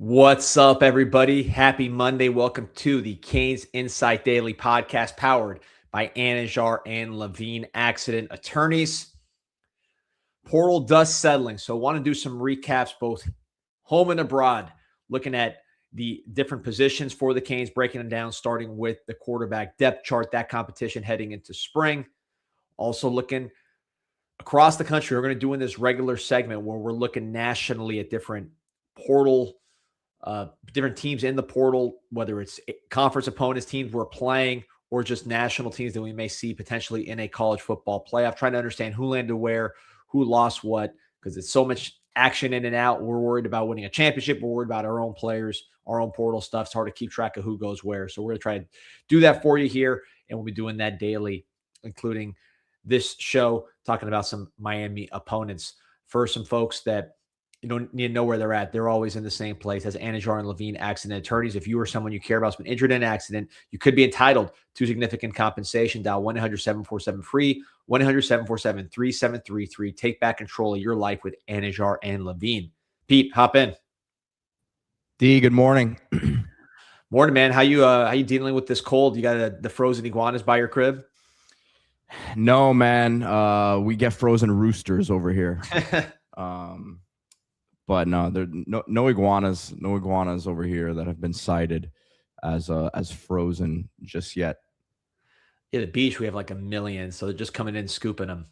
What's up, everybody? Happy Monday. Welcome to the CanesInSight Daily podcast powered by Anajar and Levine Accident Attorneys. Portal dust settling. So I want to do some recaps both home and abroad, looking at the different positions for the Canes, breaking them down, starting with the quarterback depth chart, that competition heading into spring. Also looking across the country. We're going to do in this regular segment where we're looking nationally at different portal different teams in the portal, whether it's conference opponents, teams we're playing, or just national teams that we may see potentially in a college football playoff, trying to understand who landed where, who lost what, because it's so much action in and out. We're worried about winning a championship. We're worried about our own players, our own portal stuff. It's hard to keep track of who goes where. So we're going to try to do that for you here, and we'll be doing that daily, including this show, talking about some Miami opponents. For some folks that you don't need to know where they're at. They're always in the same place as Anajar and Levine Accident Attorneys. If you or someone you care about has been injured in an accident, you could be entitled to significant compensation. Dial 1-800-747-FREE, 1-800-747-3733. Take back control of your life with Anajar and Levine. Pete, hop in. D, good morning. Morning, man. How you dealing with this cold? You got the frozen iguanas by your crib? No, man. We get frozen roosters over here. But no, there no iguanas over here that have been cited as frozen just yet. Yeah, the beach we have like a million, so they're just coming in scooping them.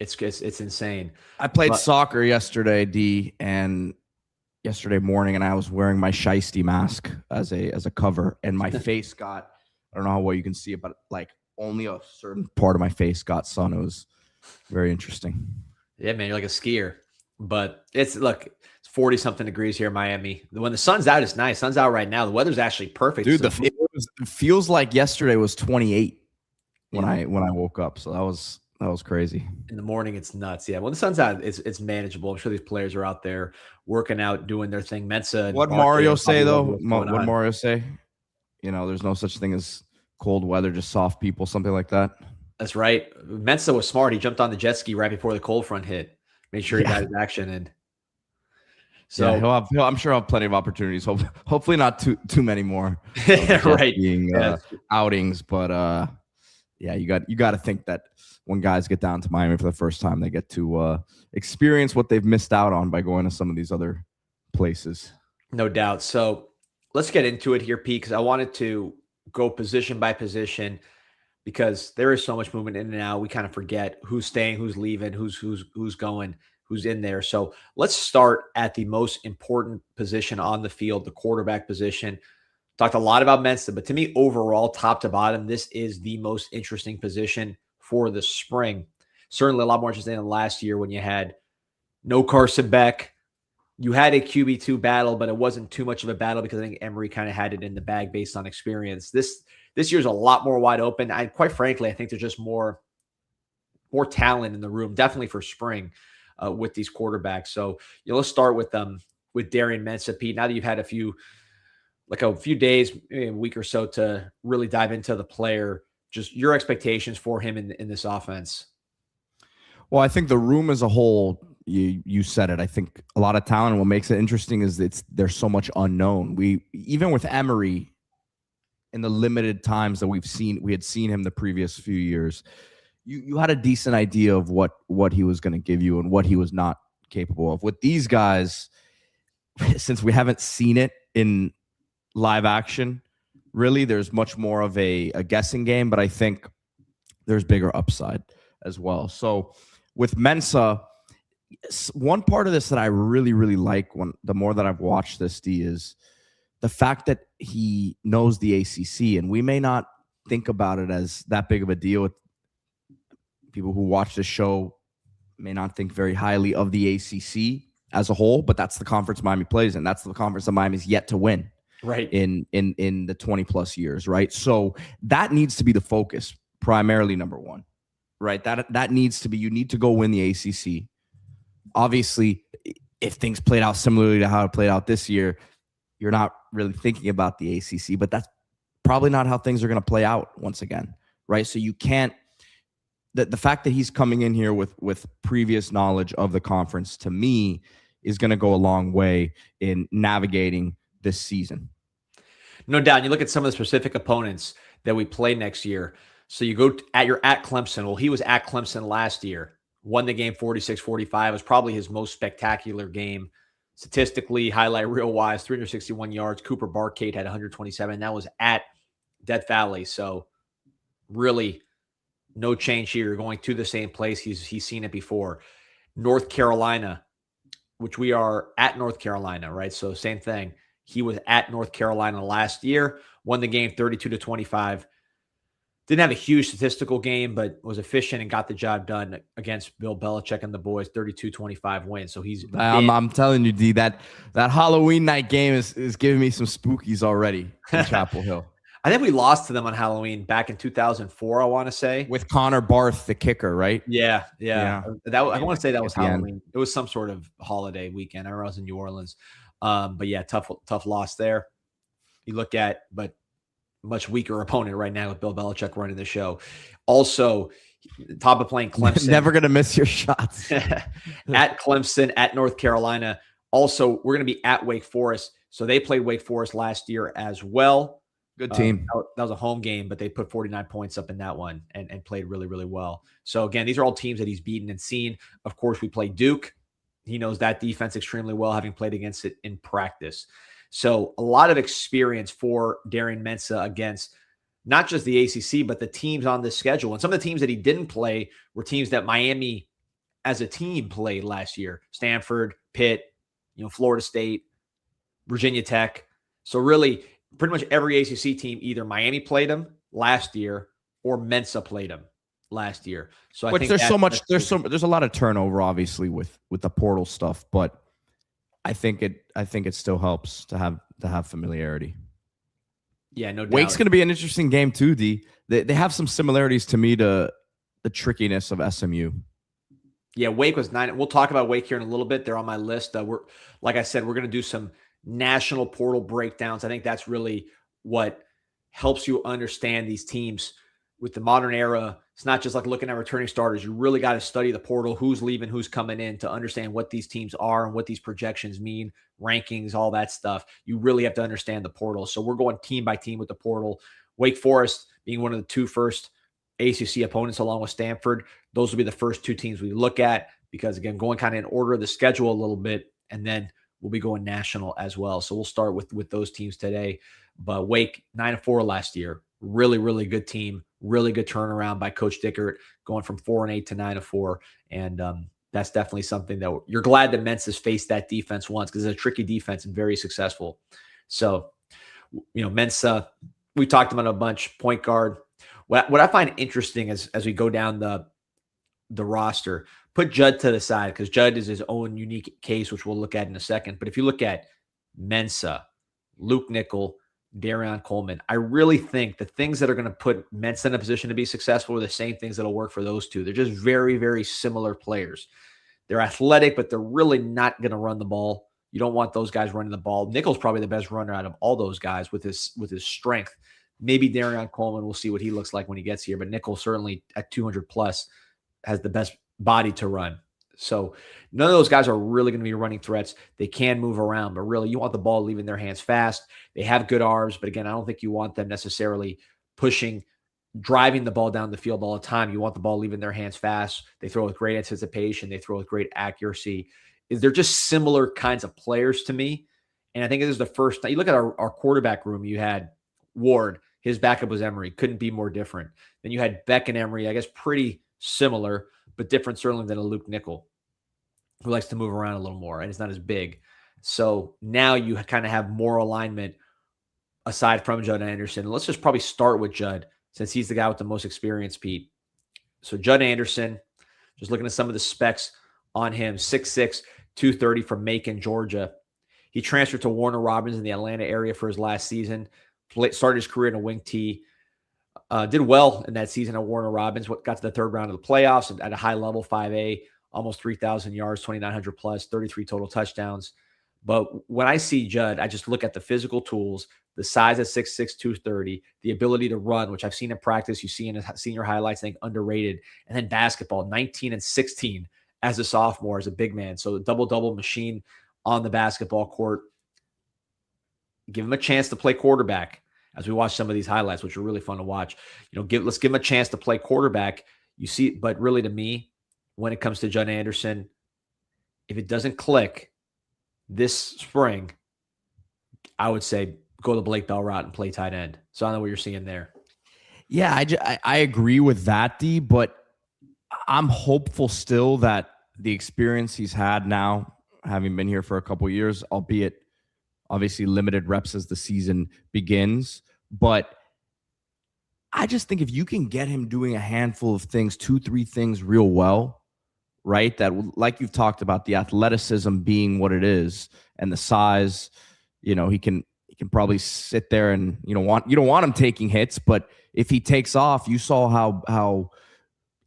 It's insane. I played soccer yesterday, D, and yesterday morning, and I was wearing my shiesty mask as a cover, and my face got, I don't know how well you can see it, but like only a certain part of my face got sun. It was very interesting. Yeah, man, you're like a skier. But it's 40-something degrees here in Miami. When the sun's out, it's nice. Sun's out right now. The weather's actually perfect. Dude, it feels like yesterday was 28 when I woke up. So that was crazy. In the morning, it's nuts. Yeah, when the sun's out, it's manageable. I'm sure these players are out there working out, doing their thing. Mensa. What Mario say though? What Mario say? You know, there's no such thing as cold weather, just soft people, something like that. That's right. Mensa was smart. He jumped on the jet ski right before the cold front hit. Made sure he got his action in. So yeah, I'm sure he'll have plenty of opportunities. Hopefully not too many more. Right. Being outings, but yeah, you got to think that when guys get down to Miami for the first time, they get to experience what they've missed out on by going to some of these other places. No doubt. So let's get into it here, Pete, because I wanted to go position by position because there is so much movement in and out. We kind of forget who's staying, who's leaving, who's going, who's in there. So let's start at the most important position on the field, the quarterback position. Talked a lot about Mensa, but to me, overall, top to bottom, this is the most interesting position for the spring. Certainly a lot more interesting than last year when you had no Carson Beck. You had a QB2 battle, but it wasn't too much of a battle because I think Emory kind of had it in the bag based on experience. This year's a lot more wide open. And quite frankly, I think there's just more talent in the room, definitely for spring with these quarterbacks. So let's start with Darian Mensa, Pete. Now that you've had a few days, maybe a week or so to really dive into the player, just your expectations for him in this offense. Well, I think the room as a whole, you said it. I think a lot of talent. What makes it interesting is there's so much unknown. Even with Emory, in the limited times that we had seen him the previous few years, you had a decent idea of what he was going to give you and what he was not capable of. With these guys, since we haven't seen it in live action, really, there's much more of a guessing game, but I think there's bigger upside as well. So with Mensa, one part of this that I really, really like the more that I've watched this, D, is the fact that he knows the ACC, and we may not think about it as that big of a deal. With people who watch the show may not think very highly of the ACC as a whole, but that's the conference Miami plays in. That's the conference that Miami's yet to win, right? In the 20+ years, right? So that needs to be the focus, primarily, number one, right? That needs to be. You need to go win the ACC. Obviously, if things played out similarly to how it played out this year, you're not really thinking about the ACC, but that's probably not how things are going to play out once again, right? So you can't, the fact that he's coming in here with previous knowledge of the conference, to me, is going to go a long way in navigating this season. No doubt. You look at some of the specific opponents that we play next year. So you go you're at Clemson. Well, he was at Clemson last year, won the game 46-45. It was probably his most spectacular game. Statistically, highlight reel-wise, 361 yards. Cooper Barcade had 127. That was at Death Valley. So really no change here. You're going to the same place. He's seen it before. North Carolina, which we are at North Carolina, right? So same thing. He was at North Carolina last year, won the game 32-25. Didn't have a huge statistical game, but was efficient and got the job done against Bill Belichick and the boys, 32-25 win. So he's I'm telling you, D, that Halloween night game is giving me some spookies already in Chapel Hill. I think we lost to them on Halloween back in 2004, I want to say. With Connor Barth, the kicker, right? Yeah. I want to say that was Halloween. End. It was some sort of holiday weekend. I remember I was in New Orleans. But yeah, tough loss there. You look at, but much weaker opponent right now with Bill Belichick running the show. Also, top of playing Clemson. Never going to miss your shots. At Clemson, at North Carolina. Also, we're going to be at Wake Forest. So they played Wake Forest last year as well. Good team. That was a home game, but they put 49 points up in that one and played really, really well. So again, these are all teams that he's beaten and seen. Of course, we play Duke. He knows that defense extremely well, having played against it in practice. So a lot of experience for Darian Mensah against not just the ACC, but the teams on this schedule. And some of the teams that he didn't play were teams that Miami as a team played last year. Stanford, Pitt, Florida State, Virginia Tech. So really, pretty much every ACC team, either Miami played them last year or Mensah played them last year. So I think there's a lot of turnover, obviously, with the portal stuff, but I think it still helps to have familiarity. Yeah, no doubt. Wake's going to be an interesting game too, D. They have some similarities to me to the trickiness of SMU. Yeah, Wake was 9. We'll talk about Wake here in a little bit. They're on my list. Like I said, we're going to do some national portal breakdowns. I think that's really what helps you understand these teams with the modern era. It's not just like looking at returning starters. You really got to study the portal, who's leaving, who's coming in, to understand what these teams are and what these projections mean, rankings, all that stuff. You really have to understand the portal. So we're going team by team with the portal. Wake Forest being one of the two first ACC opponents along with Stanford. Those will be the first two teams we look at because, again, going kind of in order of the schedule a little bit, and then we'll be going national as well. So we'll start with those teams today. But Wake, 9-4 last year. Really, really good team. Really good turnaround by Coach Dickert, going from 4-8 to 9-4. And that's definitely something that you're glad that Mensah's faced that defense once, because it's a tricky defense and very successful. So, Mensah, we talked about a bunch. Point guard. What I find interesting as we go down the roster, put Judd to the side because Judd is his own unique case, which we'll look at in a second. But if you look at Mensah, Luke Nickel, Darian Coleman, I really think the things that are going to put Mensah in a position to be successful are the same things that'll work for those two. They're just very, very similar players. They're athletic, but they're really not going to run the ball. You don't want those guys running the ball. Nickel's probably the best runner out of all those guys with his strength. Maybe Darian Coleman, we'll see what he looks like when he gets here, but Nickel certainly at 200 plus has the best body to run. So none of those guys are really going to be running threats. They can move around, but really you want the ball leaving their hands fast. They have good arms, but again, I don't think you want them necessarily driving the ball down the field all the time. You want the ball leaving their hands fast. They throw with great anticipation. They throw with great accuracy. They're just similar kinds of players to me. And I think this is the first time. You look at our quarterback room, you had Ward. His backup was Emery. Couldn't be more different. Then you had Beck and Emery, I guess pretty similar, but different certainly than a Luke Nickel, who likes to move around a little more and it's not as big. So now you kind of have more alignment aside from Judd Anderson. Let's just probably start with Judd since he's the guy with the most experience, Pete. So Judd Anderson, just looking at some of the specs on him, 6'6", 230 from Macon, Georgia. He transferred to Warner Robins in the Atlanta area for his last season. Started his career in a wing tee. Did well in that season at Warner Robins. Got to the third round of the playoffs at a high level, 5A, almost 3,000 yards, 2,900 plus, 33 total touchdowns. But when I see Judd, I just look at the physical tools, the size at 6'6", 230, the ability to run, which I've seen in practice. You see in his senior highlights, I think underrated. And then basketball, 19 and 16 as a sophomore, as a big man. So the double-double machine on the basketball court. Give him a chance to play quarterback as we watch some of these highlights, which are really fun to watch. Let's give him a chance to play quarterback. You see, but really to me, when it comes to Judd Anderson, if it doesn't click this spring, I would say go the Blake Bell route and play tight end. So I don't know what you're seeing there. Yeah, I agree with that, D, but I'm hopeful still that the experience he's had now, having been here for a couple of years, albeit obviously limited reps as the season begins, but I just think if you can get him doing a handful of things, 2-3 things real well, right? That, like you've talked about, the athleticism being what it is and the size, he can probably sit there and you don't want him taking hits, but if he takes off, you saw how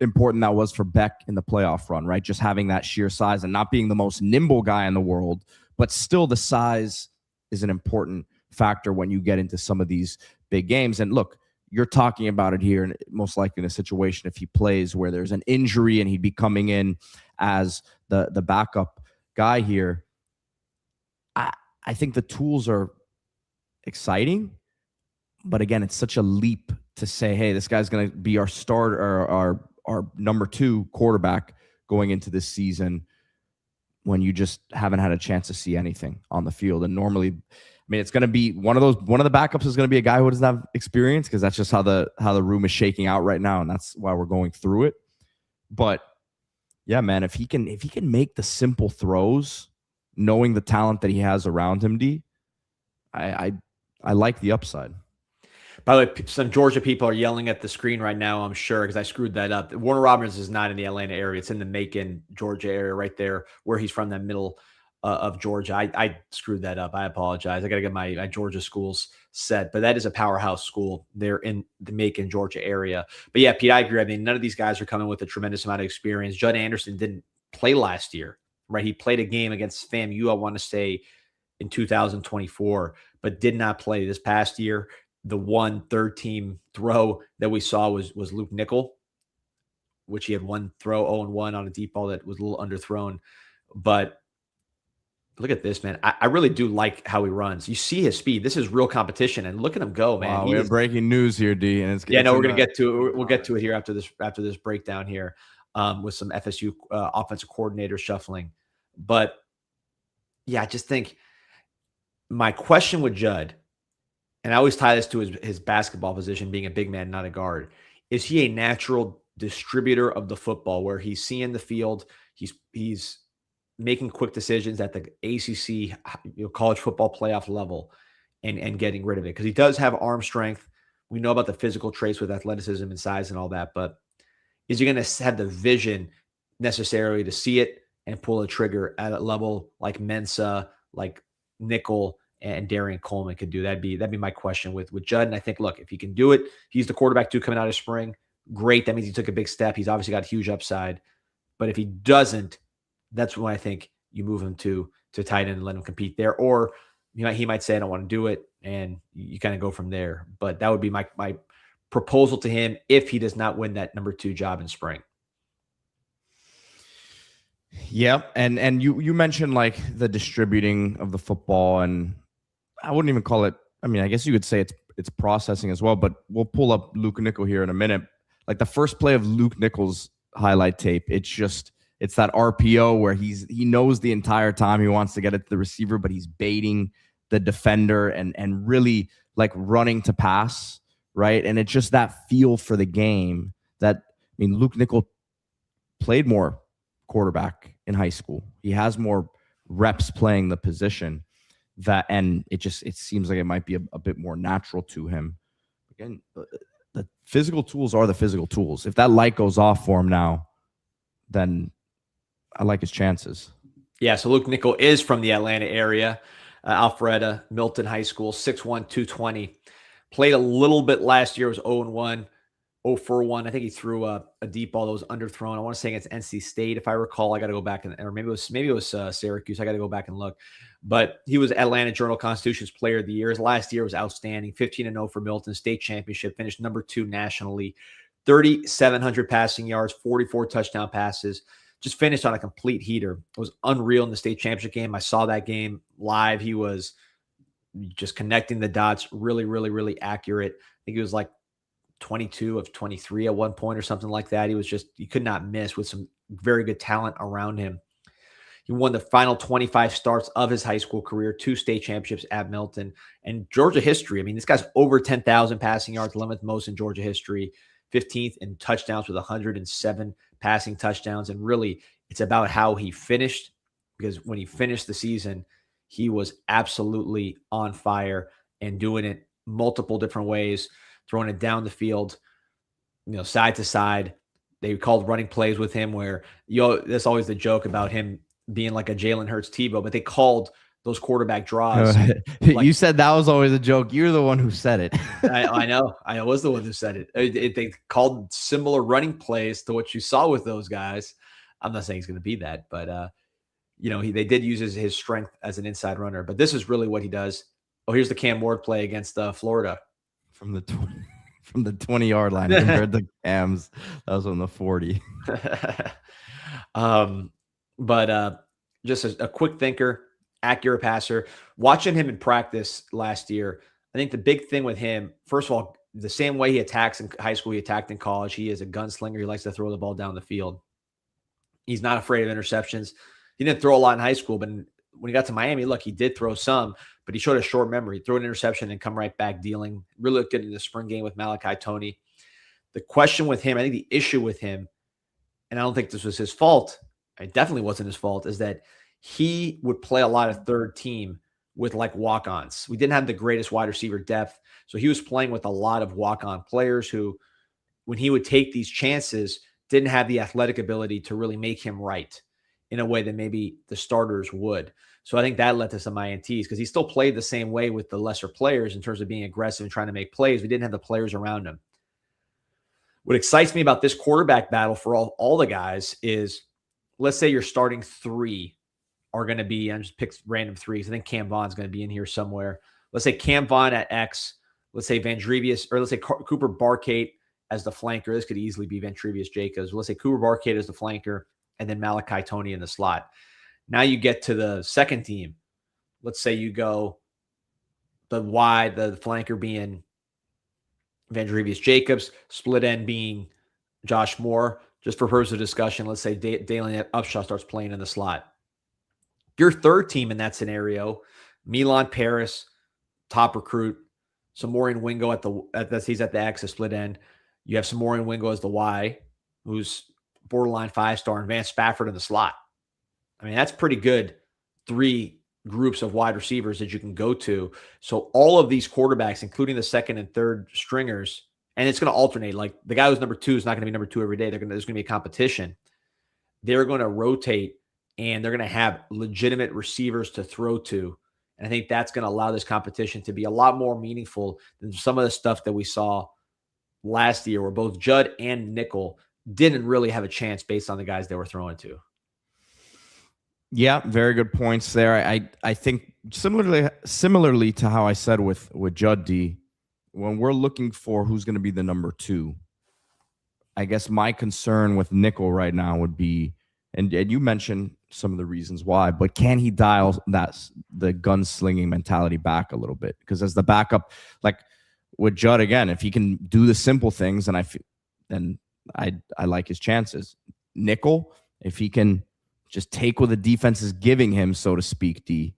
important that was for Beck in the playoff run, right? Just having that sheer size and not being the most nimble guy in the world, but still the size is an important factor when you get into some of these big games. And look, you're talking about it here, and most likely in a situation if he plays where there's an injury and he'd be coming in as the backup guy here. I think the tools are exciting, but again, it's such a leap to say, hey, this guy's going to be our starter or our number 2 quarterback going into this season when you just haven't had a chance to see anything on the field. And normally, it's going to be one of the backups is going to be a guy who doesn't have experience, because that's just how the room is shaking out right now, and that's why we're going through it. But yeah, man, if he can make the simple throws, knowing the talent that he has around him, D, I like the upside. By the way, some Georgia people are yelling at the screen right now, I'm sure, because I screwed that up. Warner Robins is not in the Atlanta area. It's in the Macon, Georgia area right there where he's from, that middle of Georgia. I screwed that up. I apologize. I got to get my Georgia schools set. But that is a powerhouse school there in the Macon, Georgia area. But yeah, Pete, I agree. None of these guys are coming with a tremendous amount of experience. Judd Anderson didn't play last year, right? He played a game against FAMU, I want to say, in 2024, but did not play this past year. The one third-team throw that we saw was Luke Nickel, which he had one throw, 0-1 on a deep ball that was a little underthrown. But look at this, man. I really do like how he runs. You see his speed. This is real competition, and look at him go, man. Wow, we have breaking news here, D. And we're going to get to it. We'll get to it here after this breakdown here with some FSU offensive coordinator shuffling. But yeah, I just think my question with Judd, and I always tie this to his basketball position, being a big man, not a guard. Is he a natural distributor of the football where he's seeing the field, he's making quick decisions at the ACC, college football playoff level, and getting rid of it? Because he does have arm strength. We know about the physical traits with athleticism and size and all that, but is he going to have the vision necessarily to see it and pull a trigger at a level like Mensa, like Nickel, and Darian Coleman could do? That'd be my question with Judd. And I think, look, if he can do it, he's the quarterback 2 coming out of spring. Great. That means he took a big step. He's obviously got huge upside. But if he doesn't, that's when I think you move him to tight end and let him compete there. Or he might say, I don't want to do it, and you kind of go from there. But that would be my proposal to him if he does not win that number 2 job in spring. Yeah, and you mentioned like the distributing of the football, and I wouldn't even call it, I guess you could say it's processing as well, but we'll pull up Luke Nickel here in a minute. Like the first play of Luke Nickel's highlight tape, it's that RPO where he knows the entire time he wants to get it to the receiver, but he's baiting the defender and really like running to pass, right? And it's just that feel for the game that, Luke Nickel played more quarterback in high school. He has more reps playing the position, and it seems like it might be a bit more natural to him. Again, the physical tools are the physical tools. If that light goes off for him now, then I like his chances. Yeah, so Luke Nickel is from the Atlanta area, Alpharetta, Milton High School, 6'1", 220. Played a little bit last year, was 0-1. 0-for-1. I think he threw a deep ball that was underthrown. I want to say against NC State, if I recall. I got to go back or maybe it was Syracuse. I got to go back and look. But he was Atlanta Journal-Constitution's Player of the Year. His last year was outstanding. 15-0 for Milton State Championship. Finished number 2 nationally. 3,700 passing yards, 44 touchdown passes. Just finished on a complete heater. It was unreal in the state championship game. I saw that game live. He was just connecting the dots, really, really, really accurate. I think he was like 22 of 23 at one point or something like that. You could not miss with some very good talent around him. He won the final 25 starts of his high school career, 2 state championships at Milton, and Georgia history. I mean, this guy's over 10,000 passing yards, 11th most in Georgia history, 15th in touchdowns with 107 passing touchdowns. And really, it's about how he finished, because when he finished the season, he was absolutely on fire and doing it multiple different ways, throwing it down the field, side to side. They called running plays with him where, that's always the joke about him being like a Jalen Hurts Tebow, but they called those quarterback draws. You said that was always a joke. You're the one who said it. I know. I was the one who said it. They called similar running plays to what you saw with those guys. I'm not saying he's going to be that, but they did use his strength as an inside runner. But this is really what he does. Oh, here's the Cam Ward play against Florida from the 20-yard line compared to Cam's. That was on the 40. But just a quick thinker, accurate passer. Watching him in practice last year, I think the big thing with him, first of all, the same way he attacks in high school, he attacked in college. He is a gunslinger. He likes to throw the ball down the field. He's not afraid of interceptions. He didn't throw a lot in high school, but when he got to Miami, look, he did throw some, but he showed a short memory. Throw an interception and come right back dealing. Really looked good in the spring game with Malachi Toney. The question with him, I think the issue with him, and I don't think this was his fault, it definitely wasn't his fault, is that he would play a lot of third team with like walk-ons. We didn't have the greatest wide receiver depth, so he was playing with a lot of walk-on players who, when he would take these chances, didn't have the athletic ability to really make him right in a way that maybe the starters would. So I think that led to some INTs, because he still played the same way with the lesser players in terms of being aggressive and trying to make plays. We didn't have the players around him. What excites me about this quarterback battle for all the guys is, let's say your starting 3 are going to be, I just picked random 3s. I think Cam Vaughn's going to be in here somewhere. Let's say Cam Vaughn at X. Let's say Vandrevius, or let's say Cooper Barkate as the flanker. This could easily be Vandrevius Jacobs. Let's say Cooper Barkate as the flanker, and then Malachi Toney in the slot. Now you get to the second team. Let's say you go the flanker being Vandrevius Jacobs, split end being Josh Moore. Just for purpose of discussion, let's say Dalen Upshaw starts playing in the slot. Your third team in that scenario, Milan Paris, top recruit, Samorian Wingo he's at the X, a split end. You have Samorian Wingo as the Y, who's borderline 5-star, and Vance Spafford in the slot. I mean, that's pretty good 3 groups of wide receivers that you can go to. So all of these quarterbacks, including the second and third stringers, and it's going to alternate. Like the guy who's number 2 is not going to be number 2 every day. There's going to be a competition. They're going to rotate, and they're going to have legitimate receivers to throw to. And I think that's going to allow this competition to be a lot more meaningful than some of the stuff that we saw last year, where both Judd and Nickel didn't really have a chance based on the guys they were throwing to. Yeah, very good points there. I think similarly to how I said with Judd D, when we're looking for who's going to be the number 2, I guess my concern with Nickel right now would be, and you mentioned some of the reasons why, but can he dial the gunslinging mentality back a little bit? Because as the backup, like with Judd, again, if he can do the simple things, then I like his chances. Nickel, if he can just take what the defense is giving him, so to speak, D.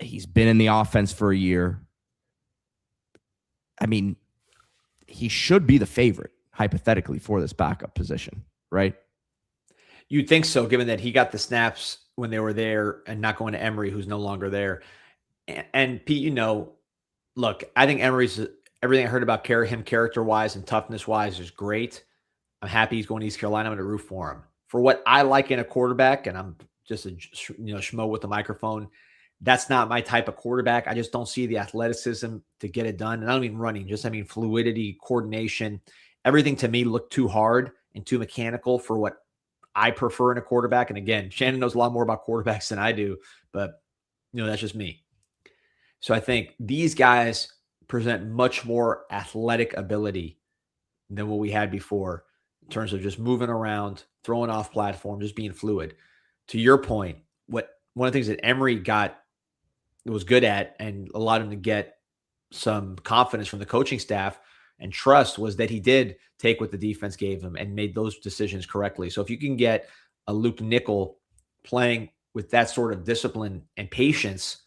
He's been in the offense for a year. I mean, he should be the favorite, hypothetically, for this backup position, right? You'd think so, given that he got the snaps when they were there and not going to Emory, who's no longer there. And Pete, look, I think Emory's, everything I heard about him character-wise and toughness-wise is great. I'm happy he's going to East Carolina. I'm going to root for him. For what I like in a quarterback, and I'm just a schmo with the microphone, that's not my type of quarterback. I just don't see the athleticism to get it done. And I don't mean running, I mean fluidity, coordination. Everything to me looked too hard and too mechanical for what I prefer in a quarterback. And again, Shannon knows a lot more about quarterbacks than I do, but that's just me. So I think these guys present much more athletic ability than what we had before in terms of just moving around, throwing off platform, just being fluid. To your point, one of the things that Emory got was good at and allowed him to get some confidence from the coaching staff and trust was that he did take what the defense gave him and made those decisions correctly. So if you can get a Luke Nickel playing with that sort of discipline and patience,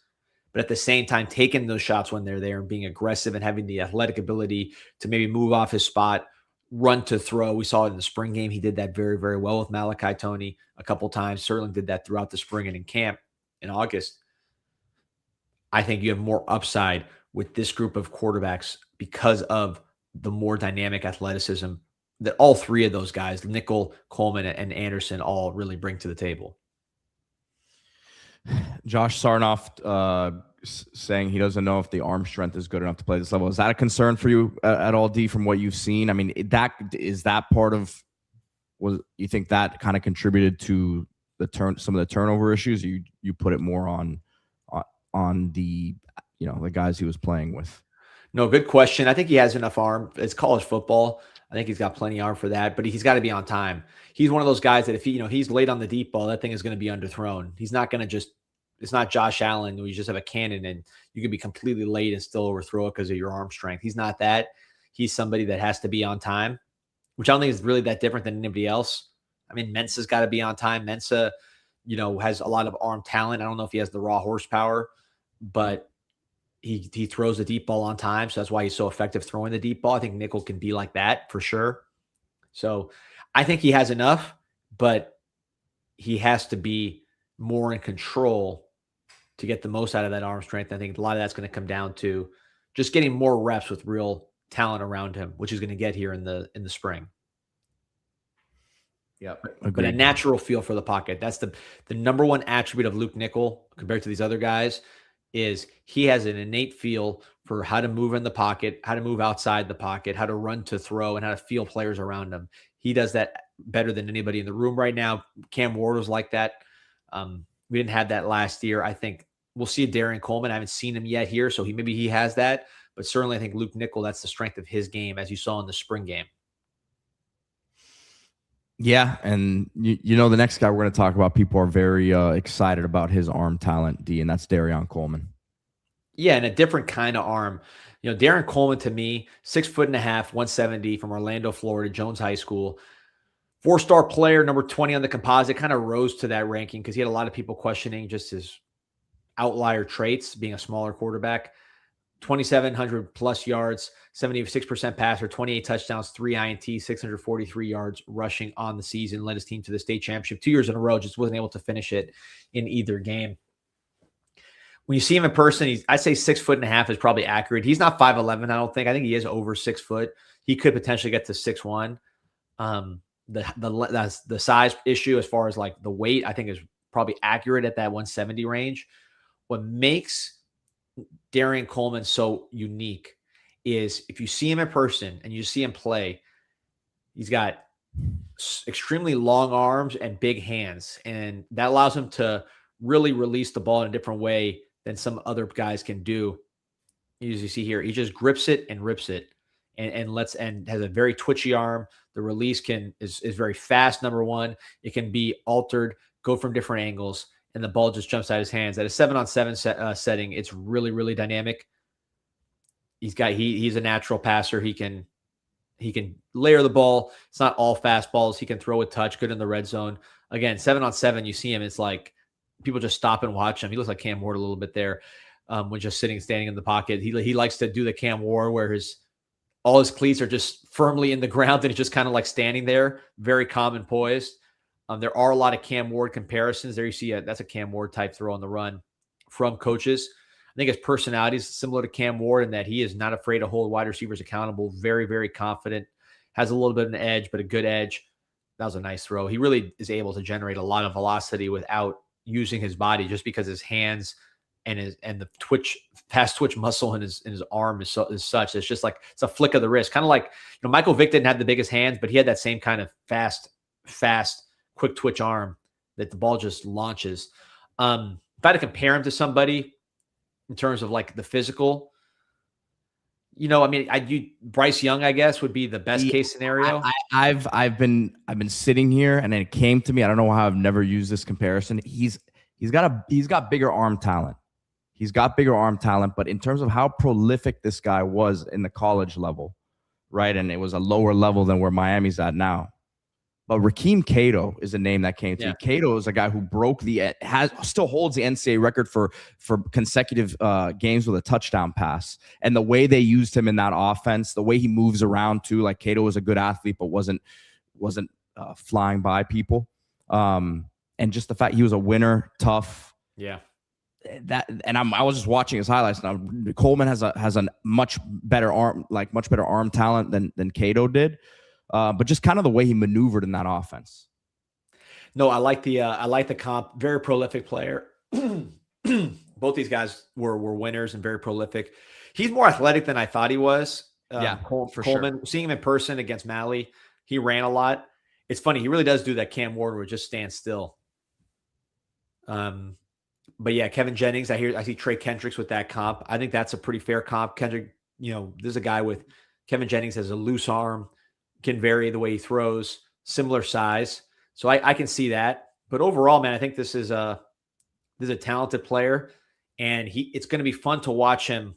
but at the same time taking those shots when they're there and being aggressive and having the athletic ability to maybe move off his spot, run to throw. We saw it in the spring game. He did that very, very well with Malachi Toney a couple times. Certainly did that throughout the spring and in camp in August. I think you have more upside with this group of quarterbacks because of the more dynamic athleticism that all three of those guys, Nickel, Coleman, and Anderson, all really bring to the table. Josh Sarnoff saying he doesn't know if the arm strength is good enough to play this level. Is that a concern for you at all, D, from what you've seen? I mean, that part of, you think that kind of contributed to some of the turnover issues? You put it more on the, the guys he was playing with? No, good question. I think he has enough arm. It's college football. I think he's got plenty of arm for that, but he's got to be on time. He's one of those guys that if he's late on the deep ball, that thing is going to be underthrown. He's not going to it's not Josh Allen where you just have a cannon and you can be completely late and still overthrow it because of your arm strength. He's not that. He's somebody that has to be on time, which I don't think is really that different than anybody else. I mean, Mensa's got to be on time. Mensa, has a lot of arm talent. I don't know if he has the raw horsepower, but he throws the deep ball on time. So that's why he's so effective throwing the deep ball. I think Nickel can be like that for sure. So I think he has enough, but he has to be more in control to get the most out of that arm strength. I think a lot of that's going to come down to just getting more reps with real talent around him, which he's going to get here in the spring. Yep. Agreed. But a natural feel for the pocket. That's the number one attribute of Luke Nickel compared to these other guys is he has an innate feel for how to move in the pocket, how to move outside the pocket, how to run to throw, and how to feel players around him. He does that better than anybody in the room right now. Cam Ward was like that. We didn't have that last year. I think we'll see Darian Coleman. I haven't seen him yet here, so maybe he has that. But certainly I think Luke Nickel, that's the strength of his game, as you saw in the spring game. Yeah, and the next guy we're going to talk about, people are very excited about his arm talent, D, and that's Darian Coleman. Yeah, and a different kind of arm. Darian Coleman, to me, 6'1", 170 from Orlando, Florida, Jones High School. 4-star player, number 20 on the composite, kind of rose to that ranking because he had a lot of people questioning just his outlier traits, being a smaller quarterback. 2,700 plus yards, 76% passer, 28 touchdowns, 3 INTs, 643 yards rushing on the season, led his team to the state championship 2 years in a row, just wasn't able to finish it in either game. When you see him in person, I'd say 6'1" is probably accurate. He's not 5'11", I don't think. I think he is over 6 foot. He could potentially get to 6'1". The size issue as far as like the weight, I think is probably accurate at that 170 range. What makes Darian Coleman so unique is if you see him in person and you see him play, he's got extremely long arms and big hands, and that allows him to really release the ball in a different way than some other guys can do. As you see here, he just grips it and rips it and has a very twitchy arm. The release is very fast, number one. It can be altered, go from different angles, and the ball just jumps out of his hands. At a 7-on-7 setting, it's really, really dynamic. He's a natural passer. He can layer the ball. It's not all fastballs. He can throw a touch, good in the red zone. Again, 7-on-7, you see him, it's like people just stop and watch him. He looks like Cam Ward a little bit there when just standing in the pocket. He likes to do the Cam Ward where all his cleats are just firmly in the ground and he's just kind of like standing there, very calm and poised. There are a lot of Cam Ward comparisons. There you see that's a Cam Ward type throw on the run from coaches. I think his personality is similar to Cam Ward in that he is not afraid to hold wide receivers accountable, very, very confident, has a little bit of an edge, but a good edge. That was a nice throw. He really is able to generate a lot of velocity without using his body just because his hands and the fast twitch muscle in his arm is such. It's just like it's a flick of the wrist. Kind of like, Michael Vick didn't have the biggest hands, but he had that same kind of fast, quick twitch arm that the ball just launches. If I had to compare him to somebody in terms of like the physical, Bryce Young, I guess, would be the best case scenario. I've been sitting here and it came to me. I don't know how I've never used this comparison. He's got bigger arm talent. He's got bigger arm talent, but in terms of how prolific this guy was in the college level, right? And it was a lower level than where Miami's at now. But Rakeem Cato is a name that came to me. Cato is a guy who still holds the NCAA record for consecutive games with a touchdown pass. And the way they used him in that offense, the way he moves around too, like Cato was a good athlete, but wasn't flying by people. And just the fact he was a winner, tough. Yeah. I was just watching his highlights now. Coleman has a much better arm talent than Cato did. But just kind of the way he maneuvered in that offense. No, I like the comp. Very prolific player. Both these guys were winners and very prolific. He's more athletic than I thought he was. For Coleman, sure. seeing him in person against Malley, he ran a lot. It's funny. He really does do that Cam Ward where just stand still. But yeah, Kevin Jennings. I see Trey Kendricks with that comp. I think that's a pretty fair comp. Kendrick, there's a guy with Kevin Jennings has a loose arm. Can vary the way he throws, similar size. So I can see that. But overall, man, I think this is a talented player. And it's going to be fun to watch him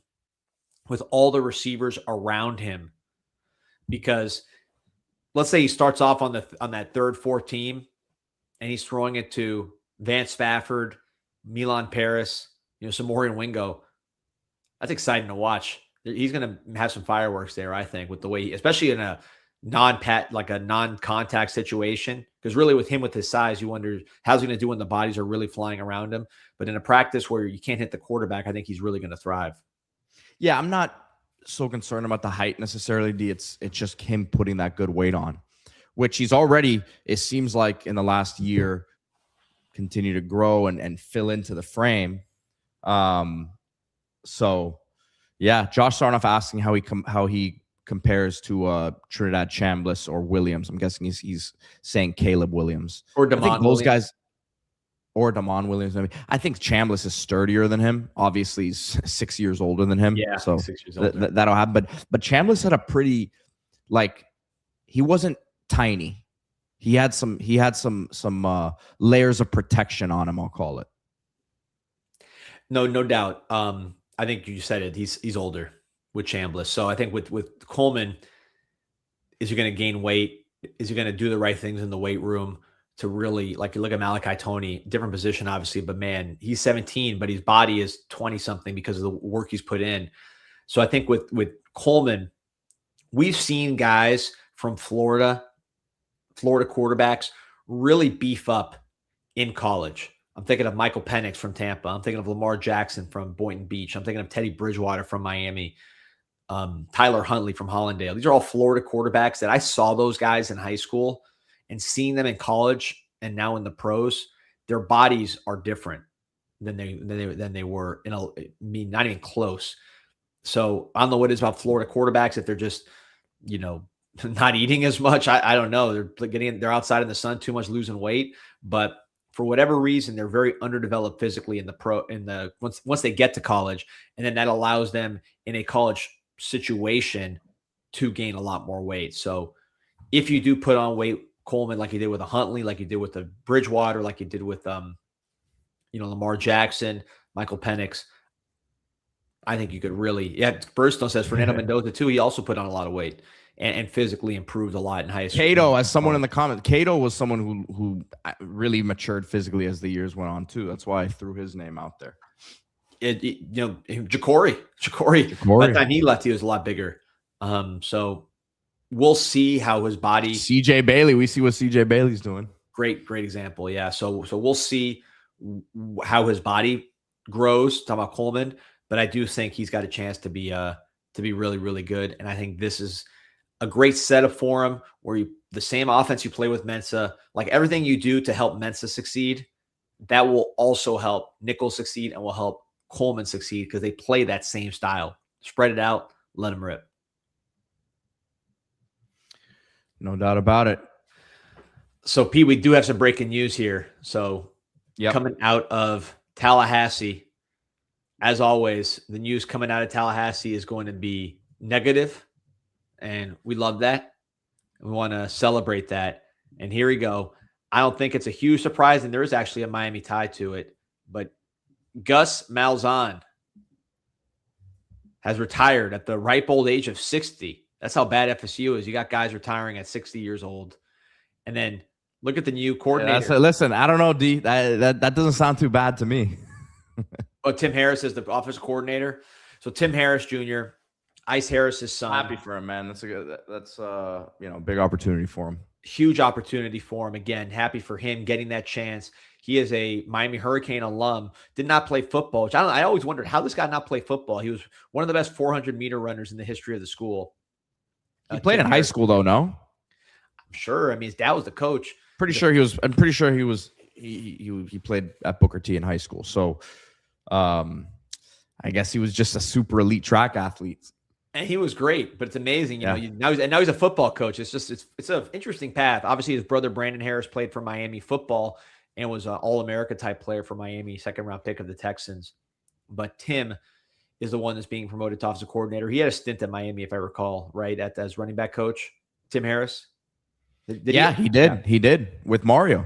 with all the receivers around him. Because let's say he starts off on that third, fourth team, and he's throwing it to Van Spafford, Milan Paris, Samorian Wingo. That's exciting to watch. He's going to have some fireworks there, I think, with the way especially in a non-contact situation, because really with him, with his size, you wonder how's he going to do when the bodies are really flying around him. But in a practice where you can't hit the quarterback, I think he's really going to thrive. Yeah, I'm not so concerned about the height necessarily. It's just him putting that good weight on, which he's already, it seems like in the last year, continue to grow and fill into the frame. So yeah, Josh Sarnoff asking how he compares to Trinidad Chambliss or Williams. I'm guessing he's saying Caleb Williams. Or Damon those guys. Or Damon Williams. I think Chambliss is sturdier than him. Obviously, he's 6 years older than him. Yeah, so 6 years older. That'll happen. But Chambliss had a pretty, he wasn't tiny. He had some layers of protection on him, I'll call it. No doubt. I think you said it. He's older with Chambliss. So I think with Coleman, is he going to gain weight? Is he going to do the right things in the weight room to really, you look at Malachi Toney, different position, obviously, but man, he's 17, but his body is 20 something because of the work he's put in. So I think with Coleman, we've seen guys from Florida quarterbacks really beef up in college. I'm thinking of Michael Penix from Tampa. I'm thinking of Lamar Jackson from Boynton Beach. I'm thinking of Teddy Bridgewater from Miami. Tyler Huntley from Hollandale. These are all Florida quarterbacks that I saw those guys in high school, and seeing them in college and now in the pros, their bodies are different than they were not even close. So I don't know what it is about Florida quarterbacks, if they're just, not eating as much. I don't know. They're outside in the sun too much, losing weight, but for whatever reason, they're very underdeveloped physically once they get to college. And then that allows them in a college situation to gain a lot more weight. So if you do put on weight, Coleman, like you did with a Huntley, like you did with the Bridgewater, like you did with, Lamar Jackson, Michael Penix, I think you could really, Burstone says Fernando Mendoza too. He also put on a lot of weight and physically improved a lot in high school. Cato, as someone in the comments, Cato was someone who really matured physically as the years went on too. That's why I threw his name out there. Jacory. By the time he left, he was a lot bigger. So we'll see how his body. CJ Bailey, we see what CJ Bailey's doing. Great example. Yeah. So we'll see how his body grows. Talking about Coleman, but I do think he's got a chance to be really, really good. And I think this is a great setup for him, where the same offense you play with Mensa, like everything you do to help Mensa succeed, that will also help Nichols succeed and will help Coleman succeed, because they play that same style. Spread it out, let him rip. No doubt about it. So, Pete, we do have some breaking news here. So, Coming out of Tallahassee, as always, the news coming out of Tallahassee is going to be negative, and we love that. We want to celebrate that. And here we go. I don't think it's a huge surprise, and there is actually a Miami tie to it, but Gus Malzahn has retired at the ripe old age of 60. That's how bad FSU is. You got guys retiring at 60 years old. And then look at the new coordinator. Yeah, listen, I don't know, D. That doesn't sound too bad to me. Oh, Tim Harris is the offensive coordinator. So Tim Harris Jr., Ice Harris's son. Happy for him, man. That's big opportunity for him. Huge opportunity for him. Again, happy for him getting that chance. He is a Miami Hurricane alum. Did not play football. Which I always wondered how this guy not play football. He was one of the best 400-meter runners in the history of the school. He played in high school, though. No, I'm sure. I mean, his dad was the coach. I'm pretty sure he was. He played at Booker T in high school. So, I guess he was just a super elite track athlete. And he was great, but it's amazing, you know. Now he's a football coach. It's an interesting path. Obviously, his brother Brandon Harris played for Miami football and was an All-America type player for Miami, second-round pick of the Texans. But Tim is the one that's being promoted to offensive coordinator. He had a stint at Miami, if I recall, right, as running back coach. Tim Harris. He did. Yeah. He did with Mario.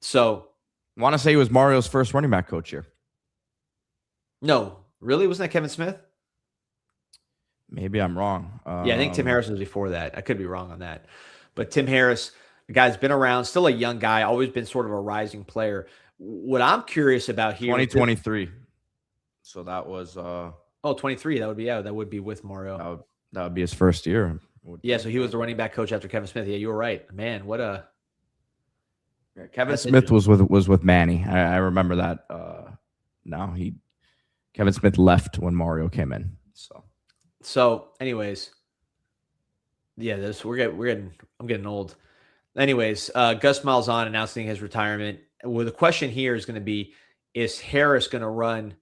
So, I want to say he was Mario's first running back coach here. No, really, wasn't that Kevin Smith? Maybe I'm wrong. Yeah, I think Tim Harris was before that. I could be wrong on that. But Tim Harris, the guy's been around, still a young guy, always been sort of a rising player. What I'm curious about here 2023. So that was 23. That would be with Mario. That would be his first year. Yeah, so he was the running back coach after Kevin Smith. Yeah, you were right. Man, what a Kevin Smith was with Manny. I remember that. Kevin Smith left when Mario came in. So, anyways, yeah, I'm getting old. Anyways, Gus Malzahn announcing his retirement. Well, the question here is going to be: is Harris going to run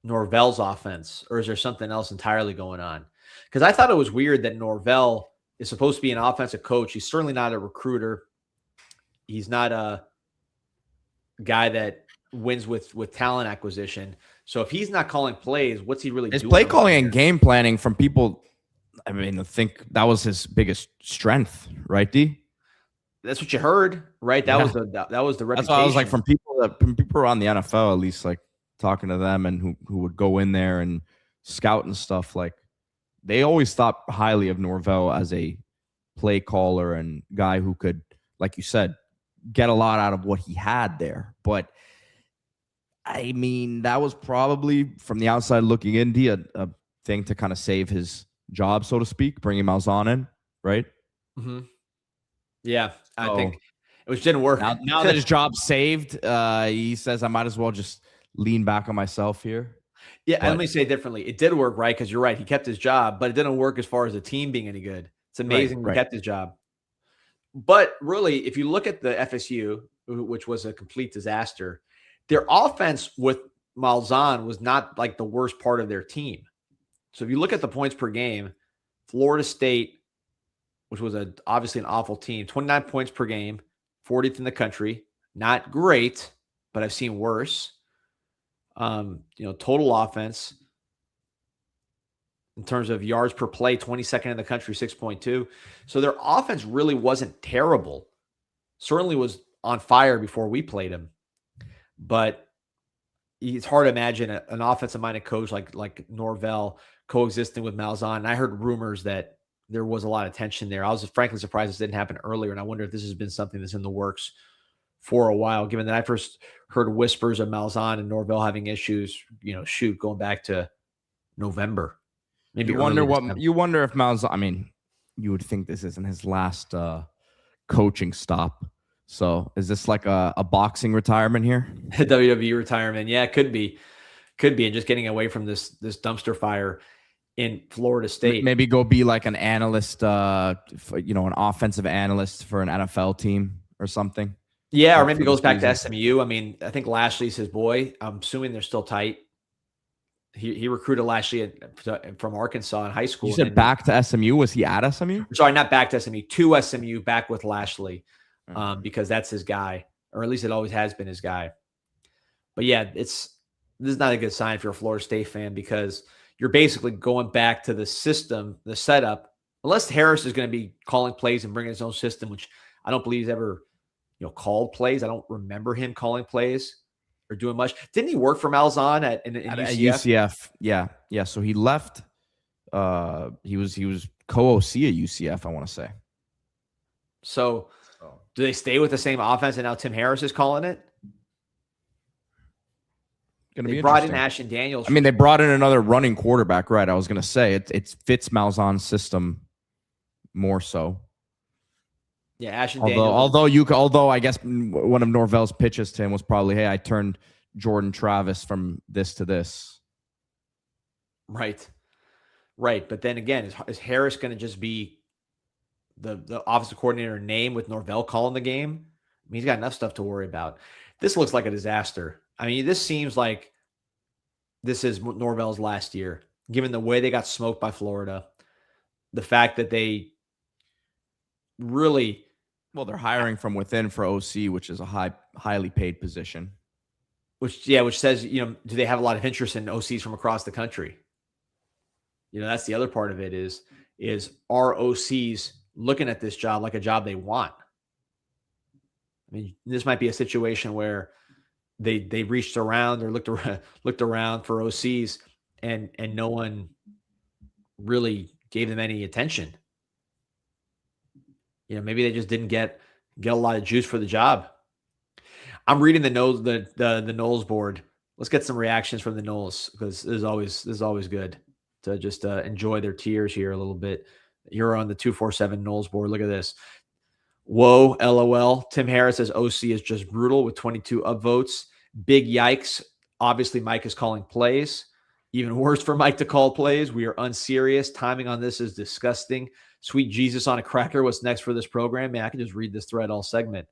Norvell's offense, or is there something else entirely going on? Because I thought it was weird that Norvell is supposed to be an offensive coach. He's certainly not a recruiter. He's not a guy that wins with talent acquisition. So if he's not calling plays, what's he really doing? His play calling and game planning from people, I mean, I think that was his biggest strength, right, D? That's what you heard, right? That was the reputation. That's why I was like, from people around the NFL, at least, like talking to them and who would go in there and scout and stuff, like they always thought highly of Norvell as a play caller and guy who could, like you said, get a lot out of what he had there. But I mean, that was probably from the outside looking in, a thing to kind of save his job, so to speak, bringing Malzahn in, right? Mm-hmm. Yeah, I think it didn't work. Now that his job's saved, he says I might as well just lean back on myself here. Yeah, let me say it differently. It did work, right? Because you're right. He kept his job, but it didn't work as far as the team being any good. It's amazing he kept his job. But really, if you look at the FSU, which was a complete disaster, their offense with Malzahn was not like the worst part of their team. So if you look at the points per game, Florida State, which was obviously an awful team, 29 points per game, 40th in the country. Not great, but I've seen worse. Total offense in terms of yards per play, 22nd in the country, 6.2. So their offense really wasn't terrible. Certainly was on fire before we played them. But it's hard to imagine an offensive-minded coach like Norvell coexisting with Malzahn. And I heard rumors that there was a lot of tension there. I was frankly surprised this didn't happen earlier, and I wonder if this has been something that's in the works for a while, given that I first heard whispers of Malzahn and Norvell having issues, going back to November. Maybe you wonder if Malzahn, I mean, you would think this isn't his last coaching stop. So is this like a boxing retirement here? WWE retirement. Yeah, it could be. And just getting away from this dumpster fire in Florida State. Maybe go be like an analyst, an offensive analyst for an NFL team or something. Yeah, or maybe goes back to SMU. I mean, I think Lashley's his boy. I'm assuming they're still tight. He recruited Lashley from Arkansas in high school. You said back to SMU? Was he at SMU? Sorry, not back to SMU. To SMU, back with Lashley, because that's his guy, or at least it always has been his guy. But yeah, this is not a good sign if you're a Florida State fan, because you're basically going back to the system, the setup. Unless Harris is going to be calling plays and bringing his own system, which I don't believe he's ever called plays. I don't remember him calling plays or doing much. Didn't he work for Malzahn at UCF? UCF? Yeah. So he left He was co-OC at UCF, I want to say. So do they stay with the same offense and now Tim Harris is calling it? They brought in Ashton Daniels. I mean, they brought in another running quarterback, right? I was going to say it fits Malzahn's system more so. Yeah, Ashton Daniels. Although I guess one of Norvell's pitches to him was probably, "Hey, I turned Jordan Travis from this to this." Right. But then again, is Harris going to just be the offensive coordinator name with Norvell calling the game? I mean, he's got enough stuff to worry about. This looks like a disaster. I mean, this seems like this is Norvell's last year, given the way they got smoked by Florida, the fact that they really... Well, they're hiring from within for OC, which is a highly paid position. Which says, do they have a lot of interest in OCs from across the country? That's the other part of it is are OCs looking at this job like a job they want? I mean, this might be a situation where they reached around or looked around for OCs and no one really gave them any attention. Maybe they just didn't get a lot of juice for the job. I'm reading the Knowles board. Let's get some reactions from the Knowles, because this is always good to just enjoy their tears here a little bit. You're on the 247 Knowles board. Look at this. Whoa, LOL. Tim Harris says OC is just brutal with 22 upvotes. Big yikes. Obviously, Mike is calling plays. Even worse for Mike to call plays. We are unserious. Timing on this is disgusting. Sweet Jesus on a cracker. What's next for this program? Man, I can just read this thread all segment.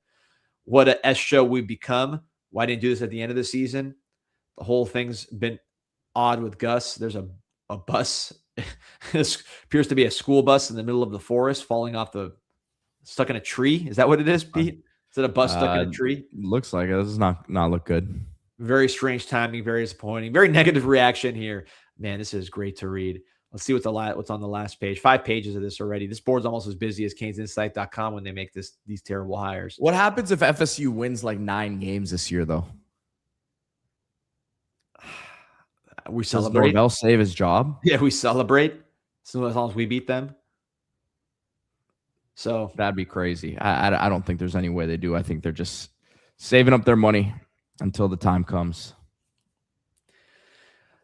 What a S show we've become. Why didn't do this at the end of the season? The whole thing's been odd with Gus. There's a bus. This appears to be a school bus in the middle of the forest stuck in a tree. Is that what it is, Pete? Is it a bus stuck in a tree? Looks like it. This does not look good. Very strange timing, very disappointing, very negative reaction here. Man, this is great to read. Let's see what's on the last page. 5 pages of this already. This board's almost as busy as CanesInsight.com when they make these terrible hires. What happens if FSU wins like 9 games this year, though? We celebrate. Does Norvell save his job? Yeah, we celebrate as long as we beat them. So that'd be crazy. I don't think there's any way they do. I think they're just saving up their money until the time comes.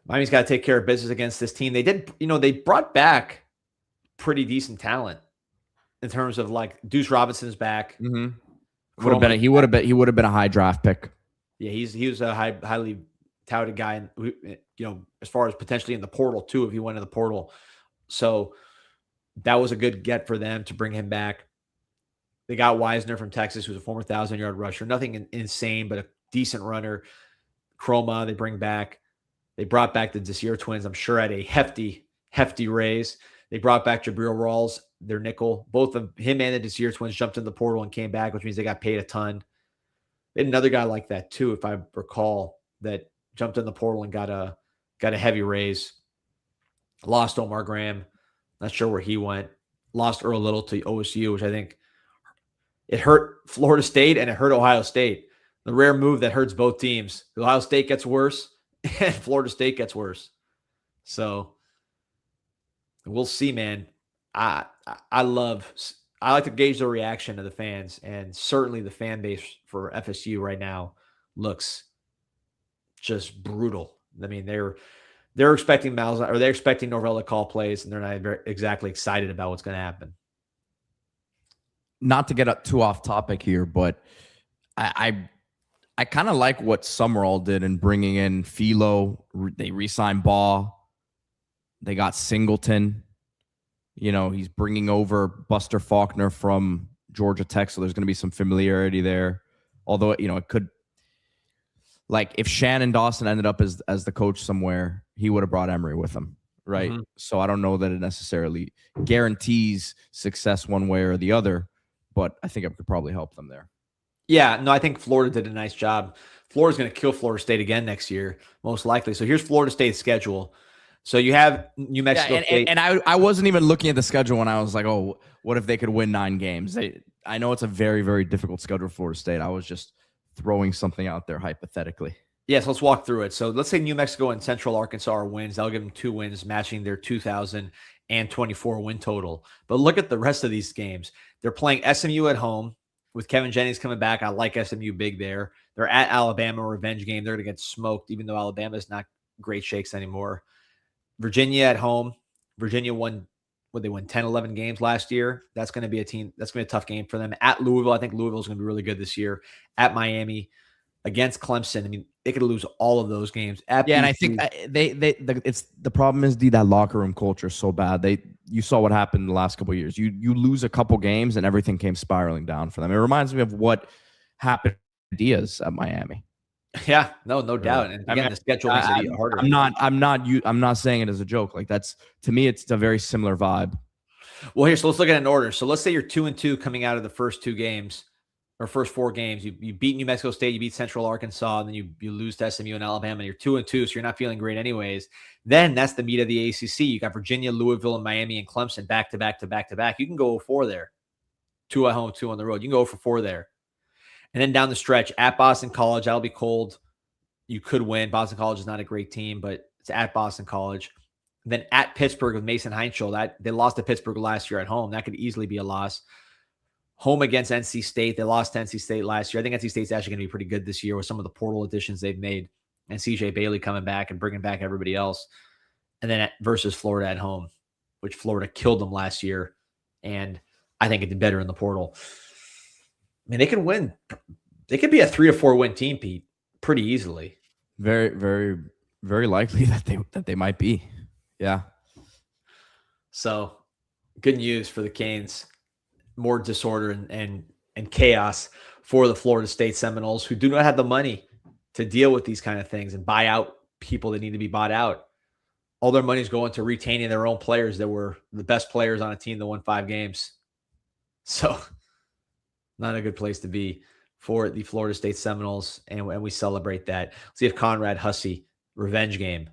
Miami's got to take care of business against this team. They did, they brought back pretty decent talent in terms of like Deuce Robinson's back. Mm-hmm. He would have been a high draft pick. Yeah, he was a highly touted guy, and as far as potentially in the portal too, if he went in the portal. So that was a good get for them to bring him back. They got Wisner from Texas, who's a former 1,000-yard rusher. Nothing insane, but a decent runner. Chroma, they bring back. They brought back the Desir twins, I'm sure, at a hefty raise. They brought back Jabril Rawls, their nickel. Both of him and the Desir twins jumped in the portal and came back, which means they got paid a ton. They had another guy like that too, if I recall, that jumped in the portal and got a heavy raise. Lost Omar Graham. Not sure where he went. Lost Earl Little to OSU, which I think it hurt Florida State and it hurt Ohio State. The rare move that hurts both teams. Ohio State gets worse and Florida State gets worse. So we'll see, man. I like to gauge the reaction of the fans, and certainly the fan base for FSU right now looks just brutal. I mean, they're expecting Malzahn, or they're expecting Norvell to call plays, and they're not very exactly excited about what's going to happen. Not to get too off topic here, but I kind of like what Summerall did in bringing in Philo. They re-signed Baugh. They got Singleton. He's bringing over Buster Faulkner from Georgia Tech, so there's going to be some familiarity there. Although, it could, like, if Shannon Dawson ended up as the coach somewhere, he would have brought Emory with him, right? Mm-hmm. So I don't know that it necessarily guarantees success one way or the other, but I think it could probably help them there. Yeah, no, I think Florida did a nice job. Florida's going to kill Florida State again next year, most likely. So here's Florida State's schedule. So you have New Mexico State. And I wasn't even looking at the schedule when I was like, oh, what if they could win 9 games? I know it's a very, very difficult schedule for Florida State. I was just throwing something out there hypothetically. Yes, let's walk through it. So let's say New Mexico and Central Arkansas are wins. That'll give them 2 wins, matching their 2024 win total. But look at the rest of these games. They're playing SMU at home with Kevin Jennings coming back. I like SMU big there. They're at Alabama, revenge game. They're going to get smoked, even though Alabama is not great shakes anymore. Virginia at home. Virginia won, they won 10, 11 games last year. That's going to be a team. That's going to be a tough game for them. At Louisville, I think Louisville is going to be really good this year. At Miami, against Clemson. I mean, they could lose all of those games. At Yeah, and BC, I think it's the problem is that locker room culture is so bad. You saw what happened in the last couple of years. You lose a couple games and everything came spiraling down for them. It reminds me of what happened to Diaz at Miami. Yeah, no doubt. And again, the schedule makes it harder. I'm not saying it as a joke. Like to me, it's a very similar vibe. Well, so let's look at it in order. So let's say you're 2-2 coming out of the first 2 games. Or first 4 games, you beat New Mexico State, you beat Central Arkansas, and then you lose to SMU and Alabama. And you're 2-2, so you're not feeling great anyways. Then that's the meat of the ACC. You got Virginia, Louisville, and Miami and Clemson back to back to back to back. You can go 4 there, 2 at home, 2 on the road. You can go for 4 there, and then down the stretch at Boston College, that'll be cold. You could win. Boston College is not a great team, but it's at Boston College. And then at Pittsburgh with Mason Heinschel, that they lost to Pittsburgh last year at home. That could easily be a loss. Home against NC State. They lost to NC State last year. I think NC State's actually going to be pretty good this year with some of the portal additions they've made and CJ Bailey coming back and bringing back everybody else. And then versus Florida at home, which Florida killed them last year. And I think it did better in the portal. I mean, they can win. They could be a 3 or 4 win team, Pete, pretty easily. Very, very, very likely that they might be. Yeah. So good news for the Canes. More disorder and chaos for the Florida State Seminoles, who do not have the money to deal with these kind of things and buy out people that need to be bought out. All their money is going to retaining their own players that were the best players on a team that won 5 games. So not a good place to be for the Florida State Seminoles, and we celebrate that. Let's see if Conrad Hussey, revenge game,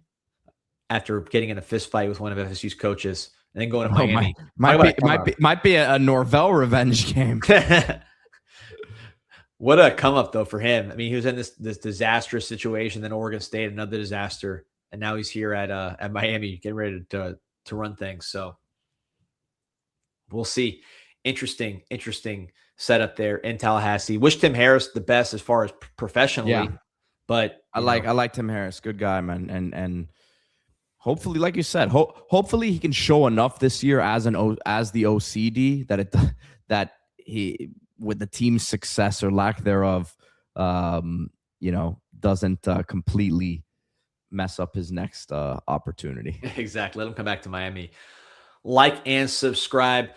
after getting in a fist fight with one of FSU's coaches, and then going to Miami. Might be a Norvell revenge game. What a come up though for him. I mean, he was in this disastrous situation, then Oregon State, another disaster, and now he's here at Miami, getting ready to run things. So we'll see. Interesting setup there in Tallahassee. Wish Tim Harris the best as far as professionally, but I like Tim Harris, good guy, man, and hopefully, like you said, hopefully he can show enough this year as the OCD that he, with the team's success or lack thereof, doesn't completely mess up his next opportunity. Exactly. Let him come back to Miami. Like and subscribe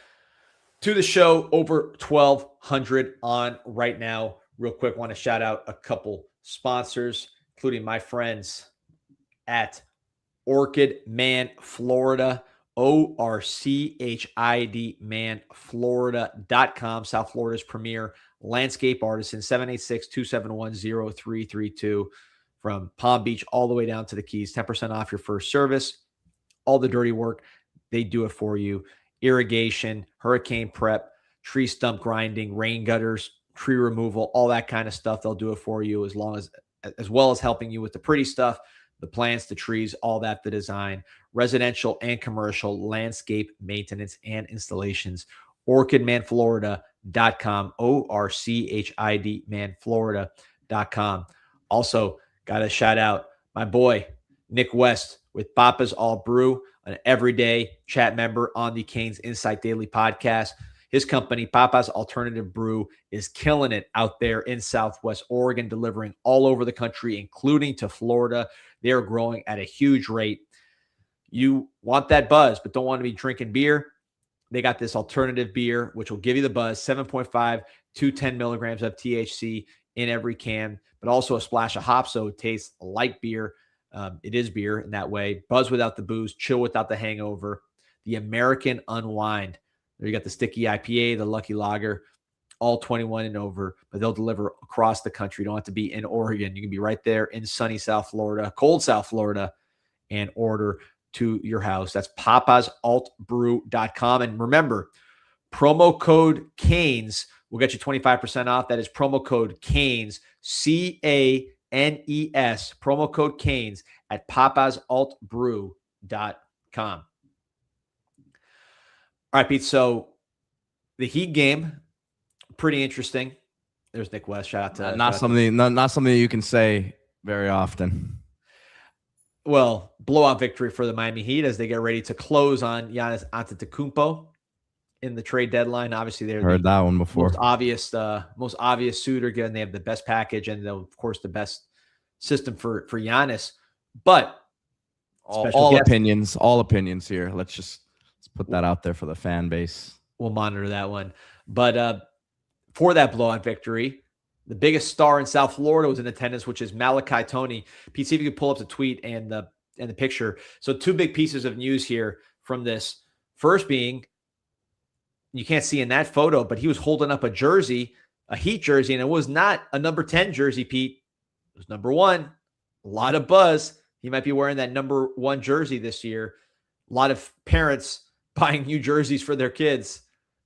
to the show. Over 1,200 on right now. Real quick, want to shout out a couple sponsors, including my friends at OrchidMan Florida, OrchidManFlorida.com, South Florida's premier landscape artisan, 786-271-0332, from Palm Beach all the way down to the Keys. 10% off your first service. All the dirty work, they do it for you. Irrigation, hurricane prep, tree stump grinding, rain gutters, tree removal, all that kind of stuff. They'll do it for you, as well as helping you with the pretty stuff, the plants, the trees, all that, the design, residential and commercial landscape maintenance and installations. OrchidManFlorida.com, OrchidManFlorida.com. Also, got to shout out my boy, Nick West, with Papa's All Brew, an everyday chat member on the CanesInSight Daily podcast. His company, Papa's Alternative Brew, is killing it out there in Southwest Oregon, delivering all over the country, including to Florida. They are growing at a huge rate. You want that buzz, but don't want to be drinking beer. They got this alternative beer, which will give you the buzz, 7.5 to 10 milligrams of THC in every can, but also a splash of hops, so it tastes like beer. It is beer in that way. Buzz without the booze, chill without the hangover. The American Unwind. There you got the Sticky IPA, the Lucky Lager, all 21 and over, but they'll deliver across the country. You don't have to be in Oregon. You can be right there in sunny South Florida, cold South Florida, and order to your house. That's papasaltbrew.com. And remember, promo code Canes will get you 25% off. That is promo code Canes, CANES, promo code Canes at papasaltbrew.com. All right, Pete. So the Heat game, pretty interesting. There's Nick West. Shout out to not something that you can say very often. Well, blowout victory for the Miami Heat as they get ready to close on Giannis Antetokounmpo in the trade deadline. Obviously, they're heard that one before. Most obvious suitor, given they have the best package and of course the best system for Giannis. But all opinions here. Let's put that out there for the fan base. We'll monitor that one. But for that blowout victory, the biggest star in South Florida was in attendance, which is Malachi Toney. Pete, see if you could pull up the tweet and the picture. So two big pieces of news here from this. First being, you can't see in that photo, but he was holding up a jersey, a Heat jersey, and it was not a number 10 jersey, Pete. It was number 1. A lot of buzz. He might be wearing that number 1 jersey this year. A lot of parents buying new jerseys for their kids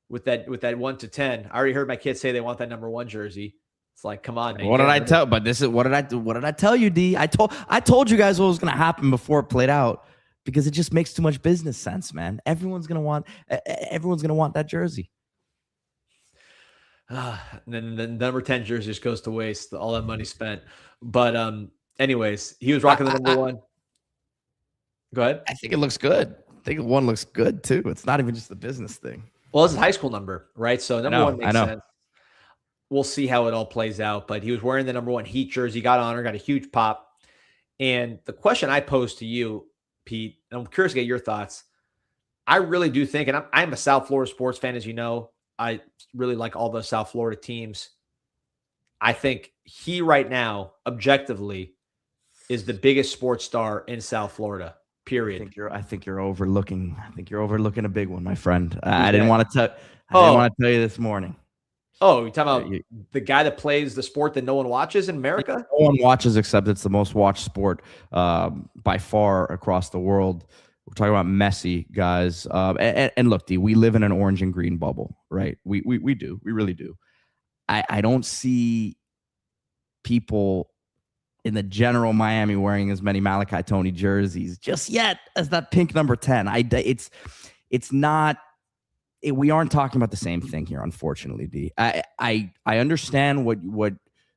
with that 1 to 10. I already heard my kids say they want that number 1 jersey. It's like, come on, man. What did I tell? But this is what did I tell you, D? I told you guys what was going to happen before it played out, because it just makes too much business sense, man. Everyone's going to want that jersey. And then the number 10 jersey just goes to waste, all that money spent. But anyways, he was rocking the number 1. Go ahead. I think it looks good. I think 1 looks good too. It's not even just the business thing. Well, it's a high school number, right? So number 1 makes sense. We'll see how it all plays out. But he was wearing the number 1 Heat jersey, got honored, got a huge pop. And the question I posed to you, Pete, and I'm curious to get your thoughts. I really do think, and I'm a South Florida sports fan, as you know. I really like all the South Florida teams. I think he right now, objectively, is the biggest sports star in South Florida. Period. I think you're overlooking. A big one, my friend. I didn't want to tell you this morning. Oh, you're talking about the guy that plays the sport that no one watches in America? No one watches, except it's the most watched sport by far across the world. We're talking about Messi, guys. And look, D, we live in an orange and green bubble, right? We do. We really do. I don't see people in the general Miami wearing as many Malachi Toney jerseys just yet as that pink number 10. It's not. We aren't talking about the same thing here, unfortunately, D. I understand what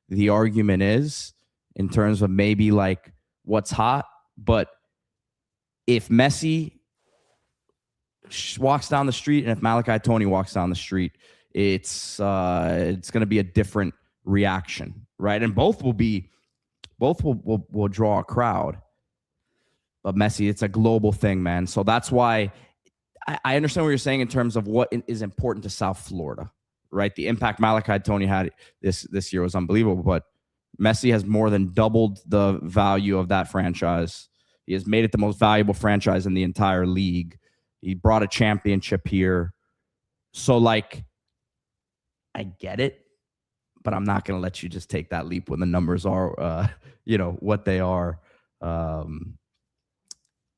the argument is in terms of maybe like what's hot, but if Messi walks down the street and if Malachi Toney walks down the street, it's going to be a different reaction, right? And both will draw a crowd. But Messi, it's a global thing, man. So that's why I understand what you're saying in terms of what is important to South Florida, right? The impact Malachi Toney had this year was unbelievable, but Messi has more than doubled the value of that franchise. He has made it the most valuable franchise in the entire league. He brought a championship here. So, like, I get it, but I'm not going to let you just take that leap when the numbers are, what they are.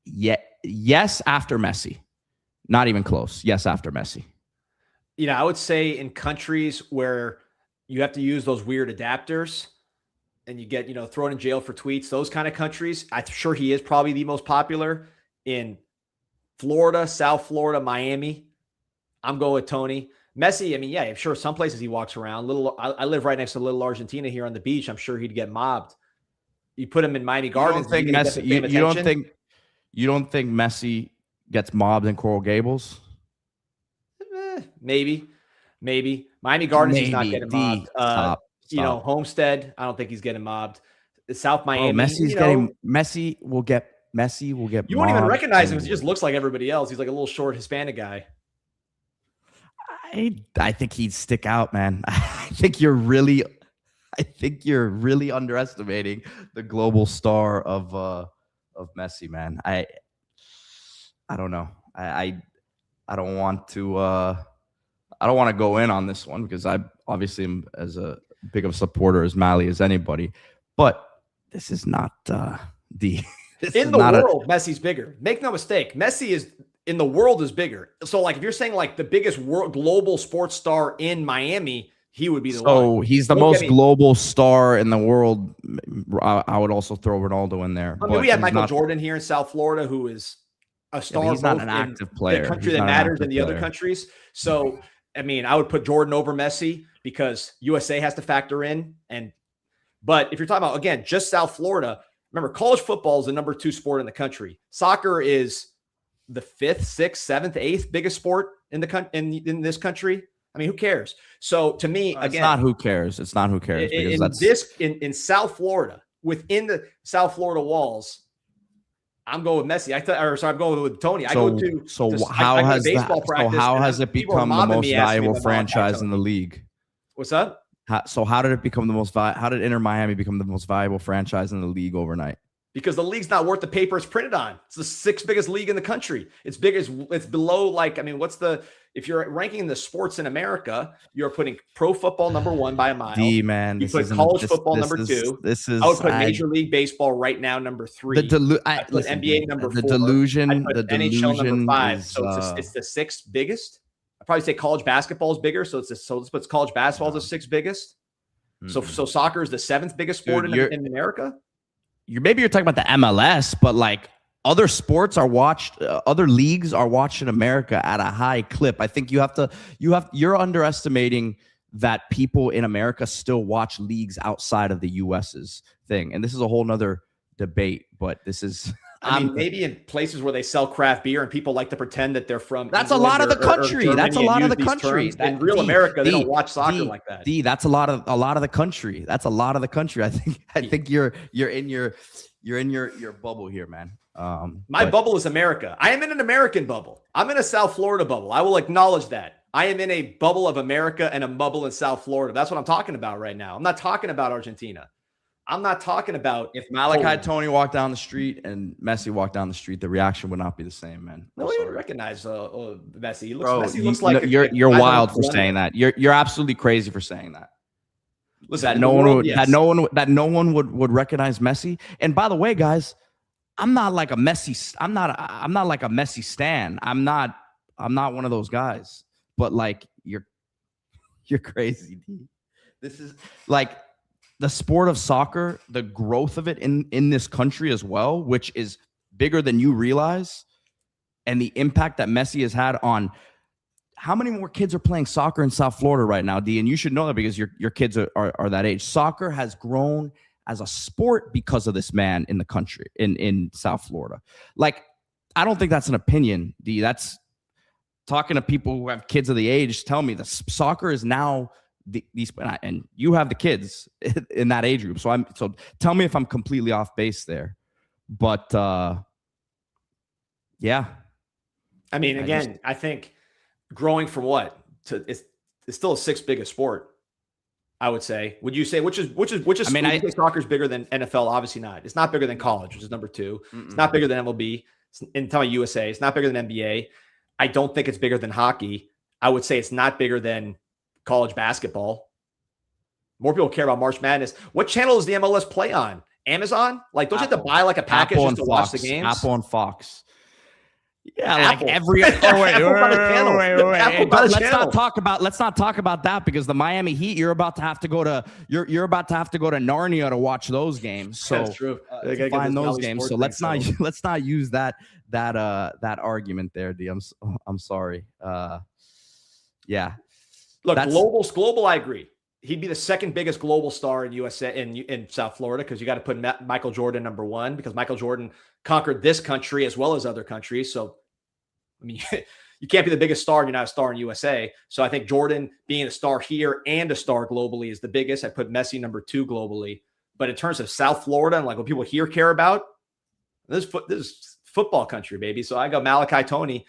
Yes, after Messi. Not even close. Yes, after Messi. I would say in countries where you have to use those weird adapters and you get, thrown in jail for tweets, those kind of countries, I'm sure he is probably the most popular. In Florida, South Florida, Miami, I'm going with Toney. Messi, I'm sure some places he walks around. I live right next to Little Argentina here on the beach. I'm sure he'd get mobbed. You put him in Miami Gardens. You don't think Messi gets mobbed in Coral Gables? Maybe. Miami Gardens, he's not getting mobbed. Stop. Homestead, I don't think he's getting mobbed. South Miami, Messi will get You won't even recognize him because he just looks like everybody else. He's like a little short Hispanic guy. I think he'd stick out, man. I think you're really underestimating the global star of Messi, man. I don't know. I don't want to go in on this one because I obviously am as a big of a supporter as Mally as anybody, but this is not Messi's bigger. Make no mistake. Messi is in the world is bigger. So like if you're saying like the biggest global sports star in Miami, he would be the one. So he's the most global star in the world. I would also throw Ronaldo in there. I mean, we have Michael Jordan here in South Florida, who is a star. Yeah, he's not an active player. The country that matters in the other countries. So, I mean, I would put Jordan over Messi because USA has to factor in. But if you're talking about, again, just South Florida, remember, college football is the number 2 sport in the country. Soccer is the 5th, 6th, 7th, 8th biggest sport in this country. I mean, who cares? So to me, again, it's not who cares. It's not who cares because in South Florida, within the South Florida walls, I'm going with Messi. I'm going with Tony. How has it become the most valuable franchise in the league? What's up? How did it become the most? How did Inter Miami become the most valuable franchise in the league overnight? Because the league's not worth the paper it's printed on. It's the 6th biggest league in the country. It's big. It's below, like, I mean, if you're ranking the sports in America, you're putting pro football number 1 by a mile. Man, you put college football number 2. I would put Major League Baseball right now number 3. I put NBA number 4. The delusion. I put NHL number 5. So it's the 6th biggest. I'd probably say college basketball is bigger. So let's put college basketball as the 6th biggest. So soccer is the 7th biggest sport in America. Maybe you're talking about the MLS, but like other sports are watched, other leagues are watched in America at a high clip. I think you're underestimating that people in America still watch leagues outside of the US's thing. And this is a whole nother debate, but this is, I mean, maybe in places where they sell craft beer and people like to pretend that they're from. That's a lot of the country. That's a lot of the country. In real America, they don't watch soccer like that. That's a lot of the country. That's a lot of the country. I think you're in your bubble here, man. My bubble is America. I am in an American bubble. I'm in a South Florida bubble. I will acknowledge that. I am in a bubble of America and a bubble in South Florida. That's what I'm talking about right now. I'm not talking about Argentina. I'm not talking about if Malachi Toney walked down the street and Messi walked down the street, the reaction would not be the same, man. No, you would recognize Messi. Messi looks like you're wild for saying that. You're absolutely crazy for saying that. Listen, that no one would recognize Messi. And by the way, guys, I'm not like a Messi. I'm not like a Messi stan. I'm not one of those guys. But like you're crazy. This is like the sport of soccer, the growth of it in this country as well, which is bigger than you realize, and the impact that Messi has had on how many more kids are playing soccer in South Florida right now, D? And you should know that because your kids are that age. Soccer has grown as a sport because of this man in the country, in South Florida. Like, I don't think that's an opinion, D. That's talking to people who have kids of the age. Tell me the soccer is now these, and you have the kids in that age group. So tell me if I'm completely off base there. But yeah. I mean, again, I think growing from what to it's still a 6th biggest sport, I would say. Would you say which is I mean, I think soccer's bigger than NFL? Obviously not. It's not bigger than college, which is number 2. It's not bigger than MLB. In telling USA, it's not bigger than NBA. I don't think it's bigger than hockey. I would say it's not bigger than college basketball. More people care about March Madness. What channel does the MLS play on? Amazon? Like, don't you have to buy like a package just to watch the games? Apple and Fox. Yeah, like every. Wait. But let's not talk about that because the Miami Heat. You're about to have to go to Narnia to watch those games. So that's true. Find those games. So let's not use that argument there, D. I'm sorry. Yeah. Look, global. I agree. He'd be the 2nd biggest global star in USA in South Florida because you got to put Michael Jordan number 1 because Michael Jordan conquered this country as well as other countries. So, I mean, you can't be the biggest star and you're not a star in USA. So I think Jordan being a star here and a star globally is the biggest. I put Messi number 2 globally. But in terms of South Florida and like what people here care about, this is football country, baby. So I go Malachi Toney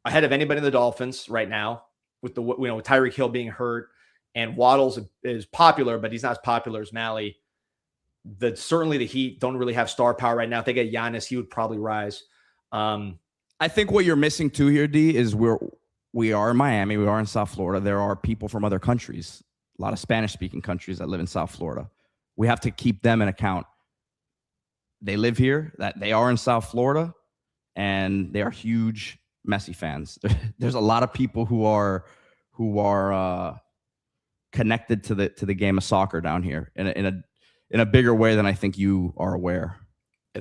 ahead of anybody in the Dolphins right now with with Tyreek Hill being hurt. And Waddles is popular, but he's not as popular as Mally. Certainly the Heat don't really have star power right now. If they get Giannis, he would probably rise. I think what you're missing too here, D, is we are in Miami. We are in South Florida. There are people from other countries, a lot of Spanish-speaking countries that live in South Florida. We have to keep them in account. They live here, that they are in South Florida, and they are huge Messi fans. There's a lot of people who are connected to the game of soccer down here in a bigger way than I think you are aware.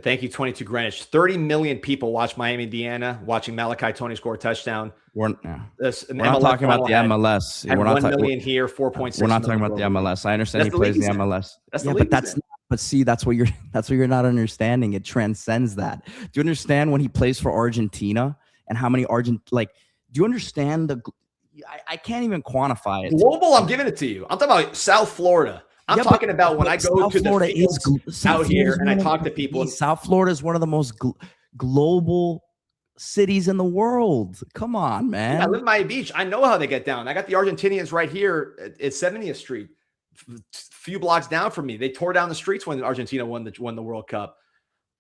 Thank you, 22 Greenwich. 30 million people watch Miami, Indiana, watching Malachi Toney score a touchdown. We're not talking about the MLS. We're not 1 million here, 4.6. We're not talking about the MLS. I understand he plays in the MLS. That's what you're not understanding. It transcends that. Do you understand when he plays for Argentina and how many do you understand I can't even quantify it. Global, I'm giving it to you. I'm talking about South Florida. I'm talking about when I go to the fields out here and I talk to people. South Florida is one of the most global cities in the world. Come on, man. Yeah, I live in Miami Beach. I know how they get down. I got the Argentinians right here at 70th Street, a few blocks down from me. They tore down the streets when Argentina won the World Cup.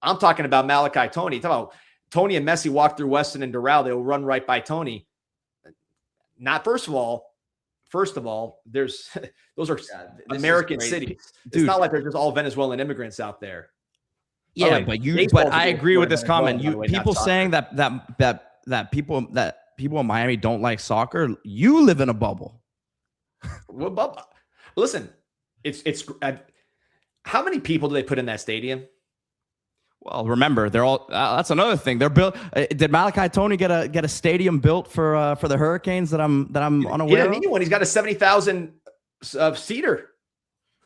I'm talking about Malachi Toney. Talk about Toney and Messi walk through Weston and Doral. They will run right by Toney. Not first of all, those are American cities. It's not like they're just all Venezuelan immigrants out there. Yeah, but I agree with this comment. People saying that people in Miami don't like soccer. You live in a bubble. What bubble? Listen, it's how many people do they put in that stadium? Well, remember, they're all. That's another thing. They're built. Did Malachi Toney get a stadium built for the Hurricanes that I'm unaware? He didn't need one. He's got a 70,000 seater.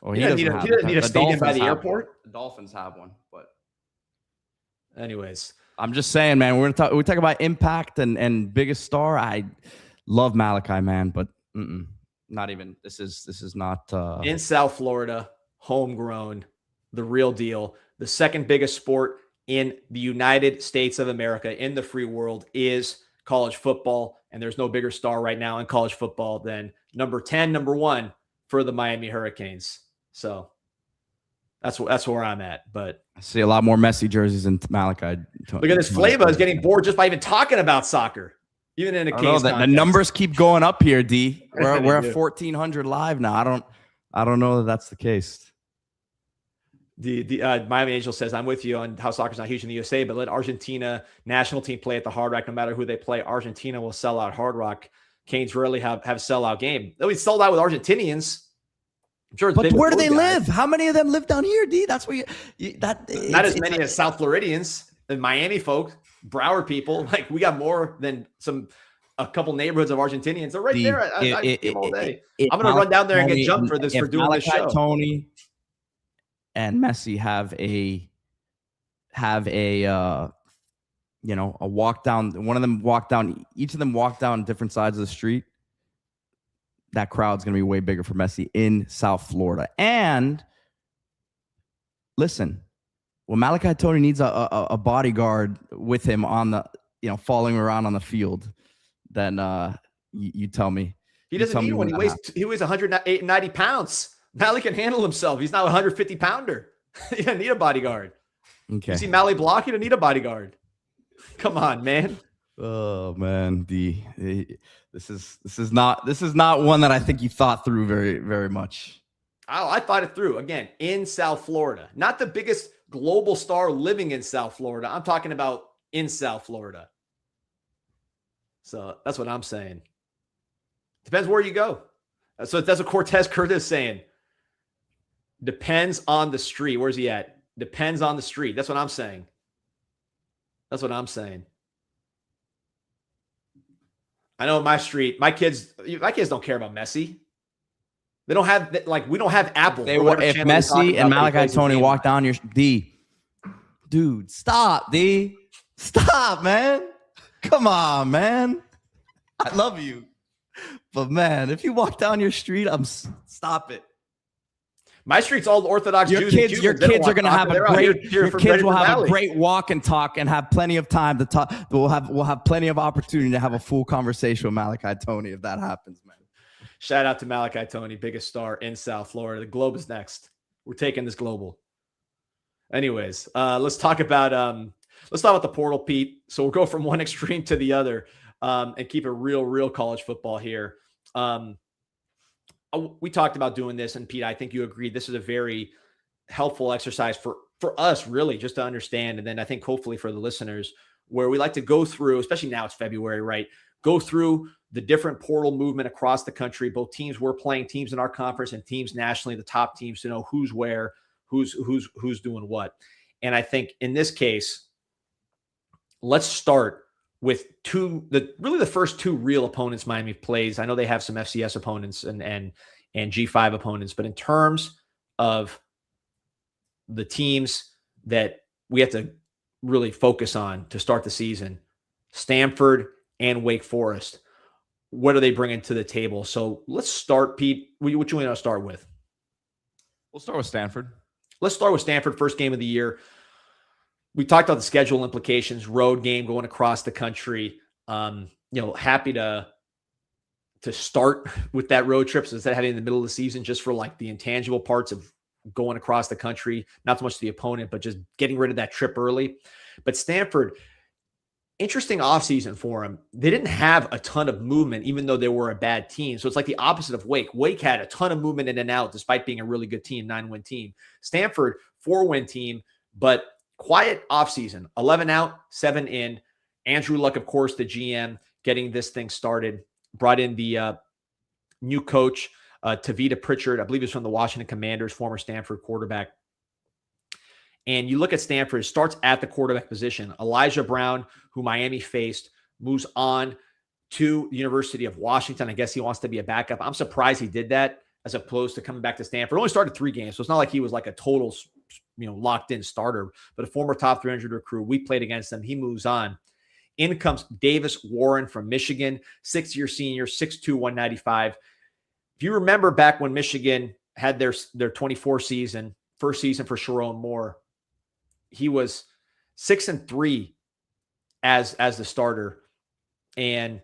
Oh, he doesn't need a stadium by the airport. The Dolphins have one, but anyways, I'm just saying, man. We talk about impact and biggest star. I love Malachi, man, but not even. This is not in South Florida, homegrown, the real deal. The second biggest sport in the United States of America, in the free world, is college football. And there's no bigger star right now in college football than number 1 for the Miami Hurricanes. So that's where I'm at. But I see a lot more Messi jerseys than Malachi. Look at this. Flava is getting bored just by even talking about soccer. Even in a case, the numbers keep going up here, D. We're at 1,400 live now. I don't know that that's the case. The Miami Angel says, I'm with you on how soccer's not huge in the USA, but let Argentina national team play at the Hard Rock. No matter who they play, Argentina will sell out Hard Rock. Canes rarely have a sellout game. They'll be sold out with Argentinians. I'm sure. But where do they live? How many of them live down here, D? That's where not as many as South Floridians and Miami folk, Broward people. Like, we got more than a couple neighborhoods of Argentinians. They're right there. I all day. I'm going to run down there and get jumped for doing Malachi this show. Toney and Messi have a walk down. One of them walk down. Each of them walk down different sides of the street. That crowd's going to be way bigger for Messi in South Florida. And listen, when Malachi Toney needs a bodyguard with him on the, following around on the field, then you tell me. He doesn't need one. He weighs 190 pounds. Mally can handle himself. He's not a 150-pounder. He doesn't need a bodyguard. Okay. You see Mally block, he doesn't need a bodyguard. Come on, man. Oh man, this is not one that I think you thought through very, very much. I thought it through. Again, in South Florida. Not the biggest global star living in South Florida. I'm talking about in South Florida. So that's what I'm saying. Depends where you go. So that's what Cortez Curtis is saying. Depends on the street. Where's he at? Depends on the street. That's what I'm saying. I know my street, my kids don't care about Messi. They don't have, we don't have Apple. If Messi and Malachi Toney walk down your dude, stop, D. Stop, man. Come on, man. I love you. But man, if you walk down your street, stop it. My street's all Orthodox Jews. Your kids are going to have a great walk and talk and have plenty of time to talk. We'll have plenty of opportunity to have a full conversation with Malachi Toney if that happens, man. Shout out to Malachi Toney, biggest star in South Florida. The Globe is next. We're taking this global. Anyways, let's talk about the portal, Pete. So we'll go from one extreme to the other and keep it real college football here. We talked about doing this, and Pete, I think you agreed this is a very helpful exercise for us, really, just to understand. And then I think hopefully for the listeners, where we like to go through, especially now it's February, right? Go through the different portal movement across the country, both teams we're playing, teams in our conference, and teams nationally, the top teams, to know who's where, who's doing what. And I think in this case, let's start with the first two real opponents Miami plays. I know they have some FCS opponents and G5 opponents, but in terms of the teams that we have to really focus on to start the season, Stanford and Wake Forest, what are they bringing to the table? So let's start, Pete. What you want to start with? We'll start with Stanford. Let's start with Stanford, first game of the year. We talked about the schedule implications, road game going across the country. Happy to start with that road trip, so instead of having in the middle of the season, just for like the intangible parts of going across the country, not so much the opponent, but just getting rid of that trip early. But Stanford, interesting offseason for them. They didn't have a ton of movement, even though they were a bad team. So it's like the opposite of Wake. Wake had a ton of movement in and out, despite being a really good team, 9-win team. Stanford, 4-win team, but quiet offseason, 11 out, 7 in. Andrew Luck, of course, the GM, getting this thing started. Brought in the new coach, Tavita Pritchard. I believe he's from the Washington Commanders, former Stanford quarterback. And you look at Stanford, it starts at the quarterback position. Elijah Brown, who Miami faced, moves on to the University of Washington. I guess he wants to be a backup. I'm surprised he did that as opposed to coming back to Stanford. Only started 3 games, so it's not like he was like a total locked-in starter, but a former top 300 recruit. We played against him. He moves on. In comes Davis Warren from Michigan, 6-year senior, 6'2", 195. If you remember back when Michigan had their 24 season, first season for Sharon Moore, he was 6-3 as the starter and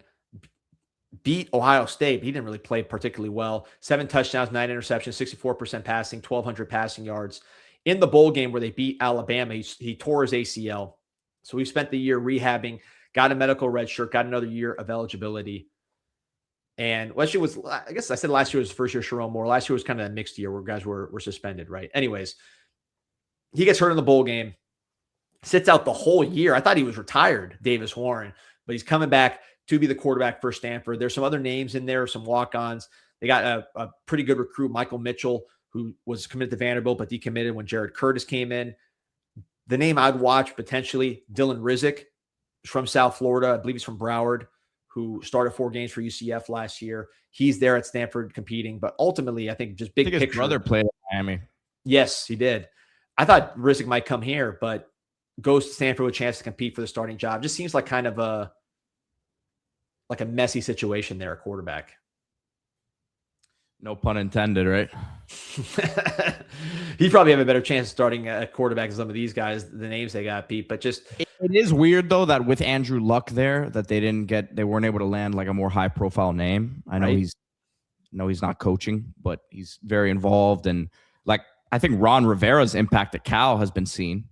beat Ohio State. He didn't really play particularly well. 7 touchdowns, 9 interceptions, 64% passing, 1,200 passing yards. In the bowl game where they beat Alabama, he tore his ACL. So he spent the year rehabbing, got a medical red shirt, got another year of eligibility. And last year was, I guess I said last year was first year Sharon Moore. Last year was kind of a mixed year where guys were suspended, right? Anyways, he gets hurt in the bowl game, sits out the whole year. I thought he was retired, Davis Warren, but he's coming back to be the quarterback for Stanford. There's some other names in there, some walk-ons. They got a pretty good recruit, Michael Mitchell, who was committed to Vanderbilt, but decommitted when Jared Curtis came in. The name I'd watch potentially, Dylan Rizek, from South Florida. I believe he's from Broward, who started 4 games for UCF last year. He's there at Stanford competing, but ultimately, I think just big picture. His brother played at Miami. Yes, he did. I thought Rizek might come here, but goes to Stanford with a chance to compete for the starting job. Just seems like kind of a messy situation there at quarterback. No pun intended, right? He'd probably have a better chance of starting at quarterback than some of these guys, the names they got, Pete. But just it is weird though that with Andrew Luck there, that they weren't able to land like a more high profile name. I know he's not coaching, but he's very involved, and like I think Ron Rivera's impact at Cal has been seen,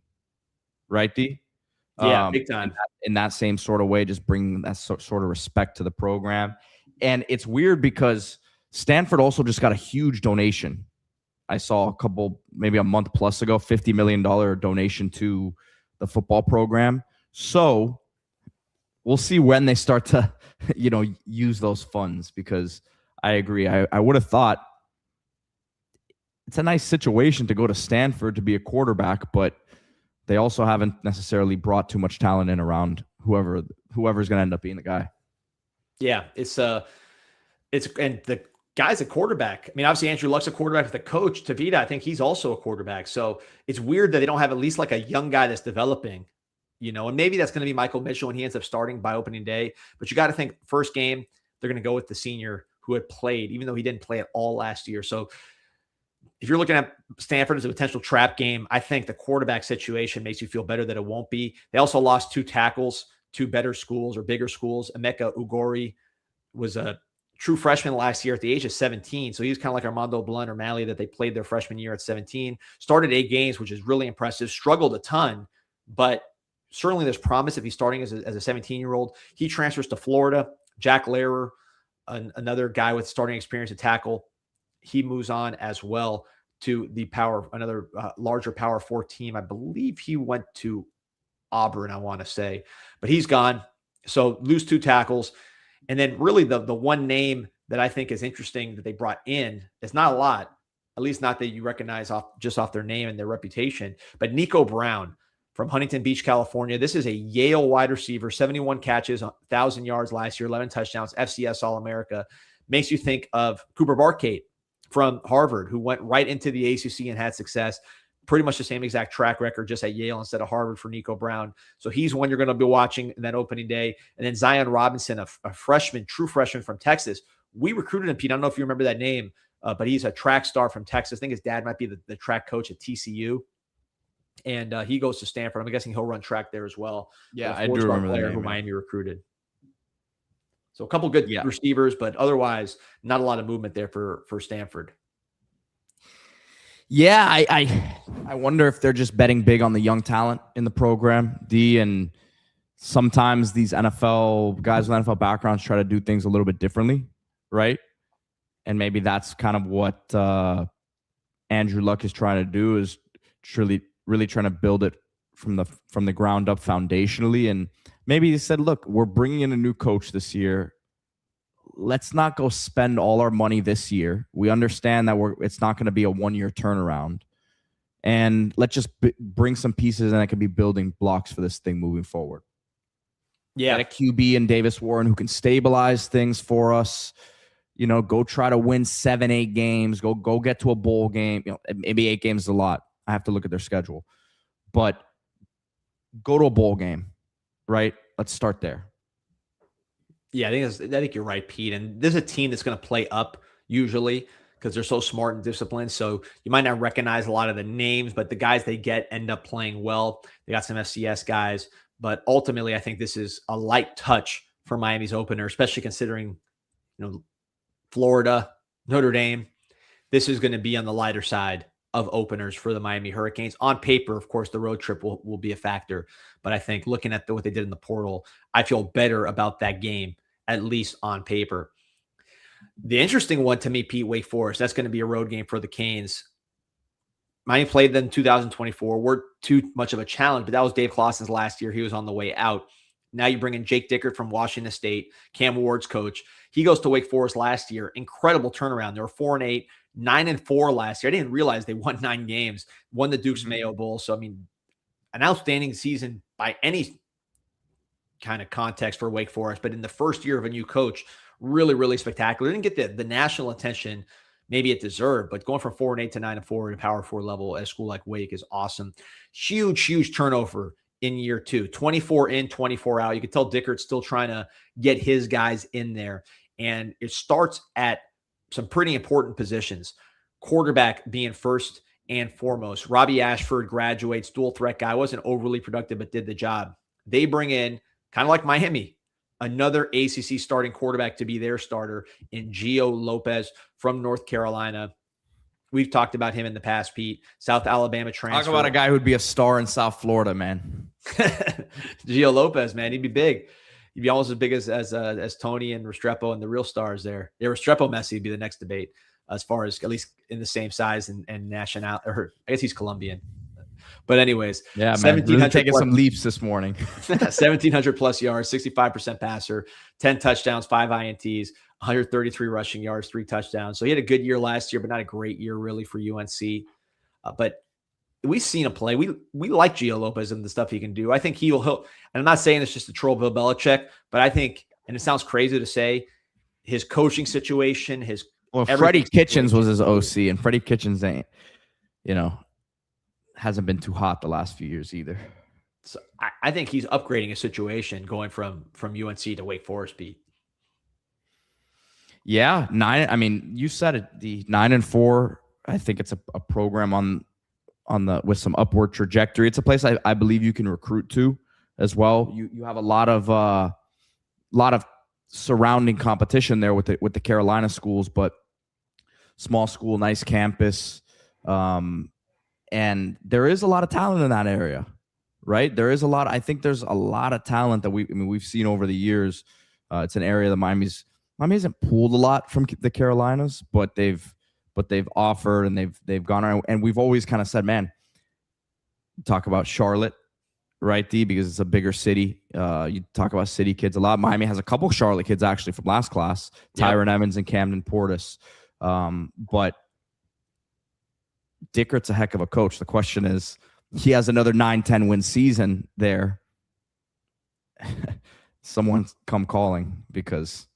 right, D? Yeah, big time. In that same sort of way, just bringing that sort of respect to the program. And it's weird because Stanford also just got a huge donation. I saw maybe a month plus ago, $50 million donation to the football program. So we'll see when they start to, use those funds, because I agree. I would have thought it's a nice situation to go to Stanford to be a quarterback, but they also haven't necessarily brought too much talent in around whoever's going to end up being the guy. Yeah, and the guy's a quarterback. I mean, obviously Andrew Luck's a quarterback. The coach, Tavita, I think he's also a quarterback. So it's weird that they don't have at least like a young guy that's developing, and maybe that's going to be Michael Mitchell when he ends up starting by opening day. But you got to think first game, they're going to go with the senior who had played, even though he didn't play at all last year. So if you're looking at Stanford as a potential trap game, I think the quarterback situation makes you feel better that it won't be. They also lost 2 tackles, 2 better schools or bigger schools. Emeka Ugori was a true freshman last year at the age of 17. So he was kind of like Armando Blunt or Malley, that they played their freshman year at 17. Started 8 games, which is really impressive. Struggled a ton, but certainly there's promise if he's starting as a 17-year-old. He transfers to Florida. Jack Lehrer, another guy with starting experience at tackle, he moves on as well to the another larger Power 4 team. I believe he went to Auburn, I want to say, but he's gone. So lose 2 tackles. And then really the one name that I think is interesting that they brought in, it's not a lot, at least not that you recognize off their name and their reputation, but Nico Brown from Huntington Beach, California. This is a Yale wide receiver, 71 catches, 1,000 yards last year, 11 touchdowns, FCS All-America. Makes you think of Cooper Barkate from Harvard, who went right into the ACC and had success. Pretty much the same exact track record, just at Yale instead of Harvard for Nico Brown. So he's one you're going to be watching in that opening day. And then Zion Robinson, a freshman, true freshman from Texas. We recruited him, Pete. I don't know if you remember that name, but he's a track star from Texas. I think his dad might be the track coach at TCU. And he goes to Stanford. I'm guessing he'll run track there as well. Yeah, I do remember that name, who Miami recruited. So a couple good receivers, but otherwise not a lot of movement there for Stanford. Yeah, I wonder if they're just betting big on the young talent in the program, and sometimes these NFL guys with NFL backgrounds try to do things a little bit differently, right? And maybe that's kind of what Andrew Luck is trying to do, is really trying to build it from the ground up foundationally. And maybe he said, look, we're bringing in a new coach this year. Let's not go spend all our money this year. We understand that it's not going to be a 1-year turnaround. And let's just bring some pieces, and it can be building blocks for this thing moving forward. Yeah. Get a QB in Davis Warren who can stabilize things for us. Go try to win 7-8 games. Go get to a bowl game. Maybe 8 games is a lot. I have to look at their schedule. But go to a bowl game, right? Let's start there. Yeah, I think you're right, Pete. And there's a team that's going to play up usually because they're so smart and disciplined. So you might not recognize a lot of the names, but the guys they get end up playing well. They got some FCS guys. But ultimately, I think this is a light touch for Miami's opener, especially considering, Florida, Notre Dame. This is going to be on the lighter side of openers for the Miami Hurricanes. On paper, of course, the road trip will be a factor. But I think looking at what they did in the portal, I feel better about that game, at least on paper. The interesting one to me, Pete, Wake Forest, that's going to be a road game for the Canes. Miami played them in 2024. We're too much of a challenge, but that was Dave Clawson's last year. He was on the way out. Now you bring in Jake Dickert from Washington State, Cam Ward's coach. He goes to Wake Forest last year. Incredible turnaround. They were 4-8, 9-4 last year. I didn't realize they won 9 games, won the Duke's Mayo Bowl. So, an outstanding season by any kind of context for Wake Forest. But in the first year of a new coach, really, really spectacular. Didn't get the national attention maybe it deserved, but going from 4-8 to 9-4 at a Power 4 level at a school like Wake is awesome. Huge turnover in year 2. 24 in, 24 out. You can tell Dickert's still trying to get his guys in there. And it starts at some pretty important positions. Quarterback being first and foremost. Robbie Ashford graduates, dual threat guy. Wasn't overly productive, but did the job. They bring in, kind of like Miami, another ACC starting quarterback to be their starter in Gio Lopez from North Carolina. We've talked about him in the past, Pete. South Alabama transfer. Talk about a guy who'd be a star in South Florida, man. Gio Lopez, man. He'd be big. He'd be almost as big as Tony and Restrepo and the real stars there. Yeah, Restrepo Messi would be the next debate as far as at least in the same size and national. Or I guess he's Colombian. But anyways, yeah, man. Really taking some leaps this morning. 1,700 plus yards, 65% passer, 10 touchdowns, 5 INTs, 133 rushing yards, 3 touchdowns. So he had a good year last year, but not a great year really for UNC. But we've seen him play. We like Gio Lopez and the stuff he can do. I think he'll. And I'm not saying it's just a troll Bill Belichick, but I think, and it sounds crazy to say, his coaching situation, Freddie Kitchens was his OC, and Freddie Kitchens ain't, hasn't been too hot the last few years either. So I think he's upgrading his situation going from UNC to Wake Forest, Pete. Yeah, 9. I mean, you said it. The 9-4. I think it's a program on the with some upward trajectory. It's a place I believe you can recruit to as well. You have a lot of surrounding competition there with the Carolina schools, but small school, nice campus, and there is a lot of talent in that area, right? There is a lot. I think there's a lot of talent that we've seen over the years. It's an area that Miami hasn't pulled a lot from the Carolinas, but they've offered and they've gone around, and we've always kind of said, man, talk about Charlotte, right, D? Because it's a bigger city. You talk about city kids a lot. Miami has a couple Charlotte kids actually from last class, Tyron Evans and Camden Portis. But Dickert's a heck of a coach. The question is, he has another 9-10 win season there. Someone come calling, because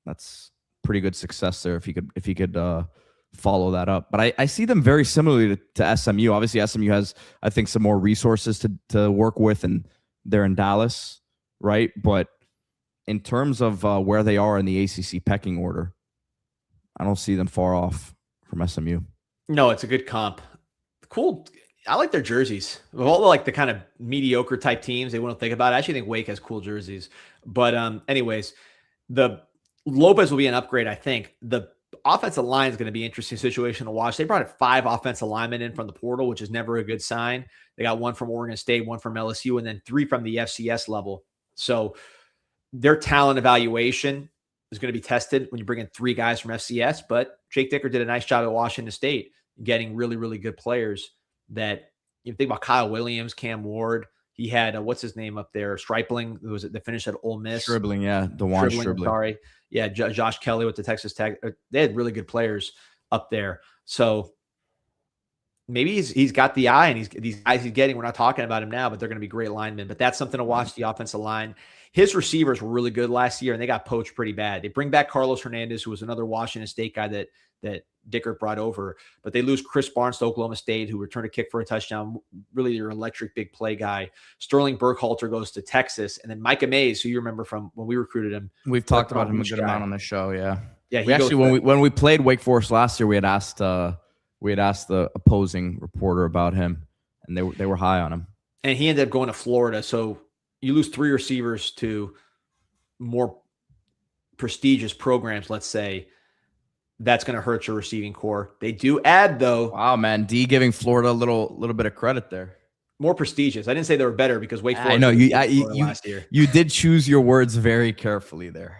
that's pretty good success there if he could follow that up. But I see them very similarly to SMU. Obviously, SMU has, I think, some more resources to work with, and they're in Dallas, right? But in terms of where they are in the ACC pecking order, I don't see them far off from SMU. No, it's a good comp. Cool. I like their jerseys. Of all the kind of mediocre type teams they wouldn't think about, I actually think Wake has cool jerseys. But anyways, the Lopez will be an upgrade, I think. The offensive line is going to be an interesting situation to watch. They brought 5 offensive linemen in from the portal, which is never a good sign. They got 1 from Oregon State, 1 from LSU, and then 3 from the FCS level. So their talent evaluation is going to be tested when you bring in 3 guys from FCS. But Jake Dicker did a nice job at Washington State getting really, really good players that you think about. Kyle Williams, Cam Ward. He had, what's his name up there? Stripling, who was it? The finish at Ole Miss. Stribling, yeah. DeJuan Stribling. Sorry. Yeah, Josh Kelly with the Texas Tech. They had really good players up there. So maybe he's got the eye, and these guys he's getting, we're not talking about him now, but they're going to be great linemen. But that's something to watch, the offensive line. His receivers were really good last year, and they got poached pretty bad. They bring back Carlos Hernandez, who was another Washington State guy that Dickert brought over, but they lose Chris Barnes to Oklahoma State, who returned a kick for a touchdown. Really your electric big play guy. Sterling Burkhalter goes to Texas, and then Micah Mays, who you remember from when we recruited him. We've talked about him a good amount on the show. Yeah. Yeah. We actually, when we played Wake Forest last year, we had asked the opposing reporter about him, and they were high on him. And he ended up going to Florida. So you lose 3 receivers to more prestigious programs, let's say. That's going to hurt your receiving core. They do add, though. Wow, man. D giving Florida a little bit of credit there. More prestigious. I didn't say they were better, because Wake Forest. I know last year. You did choose your words very carefully there.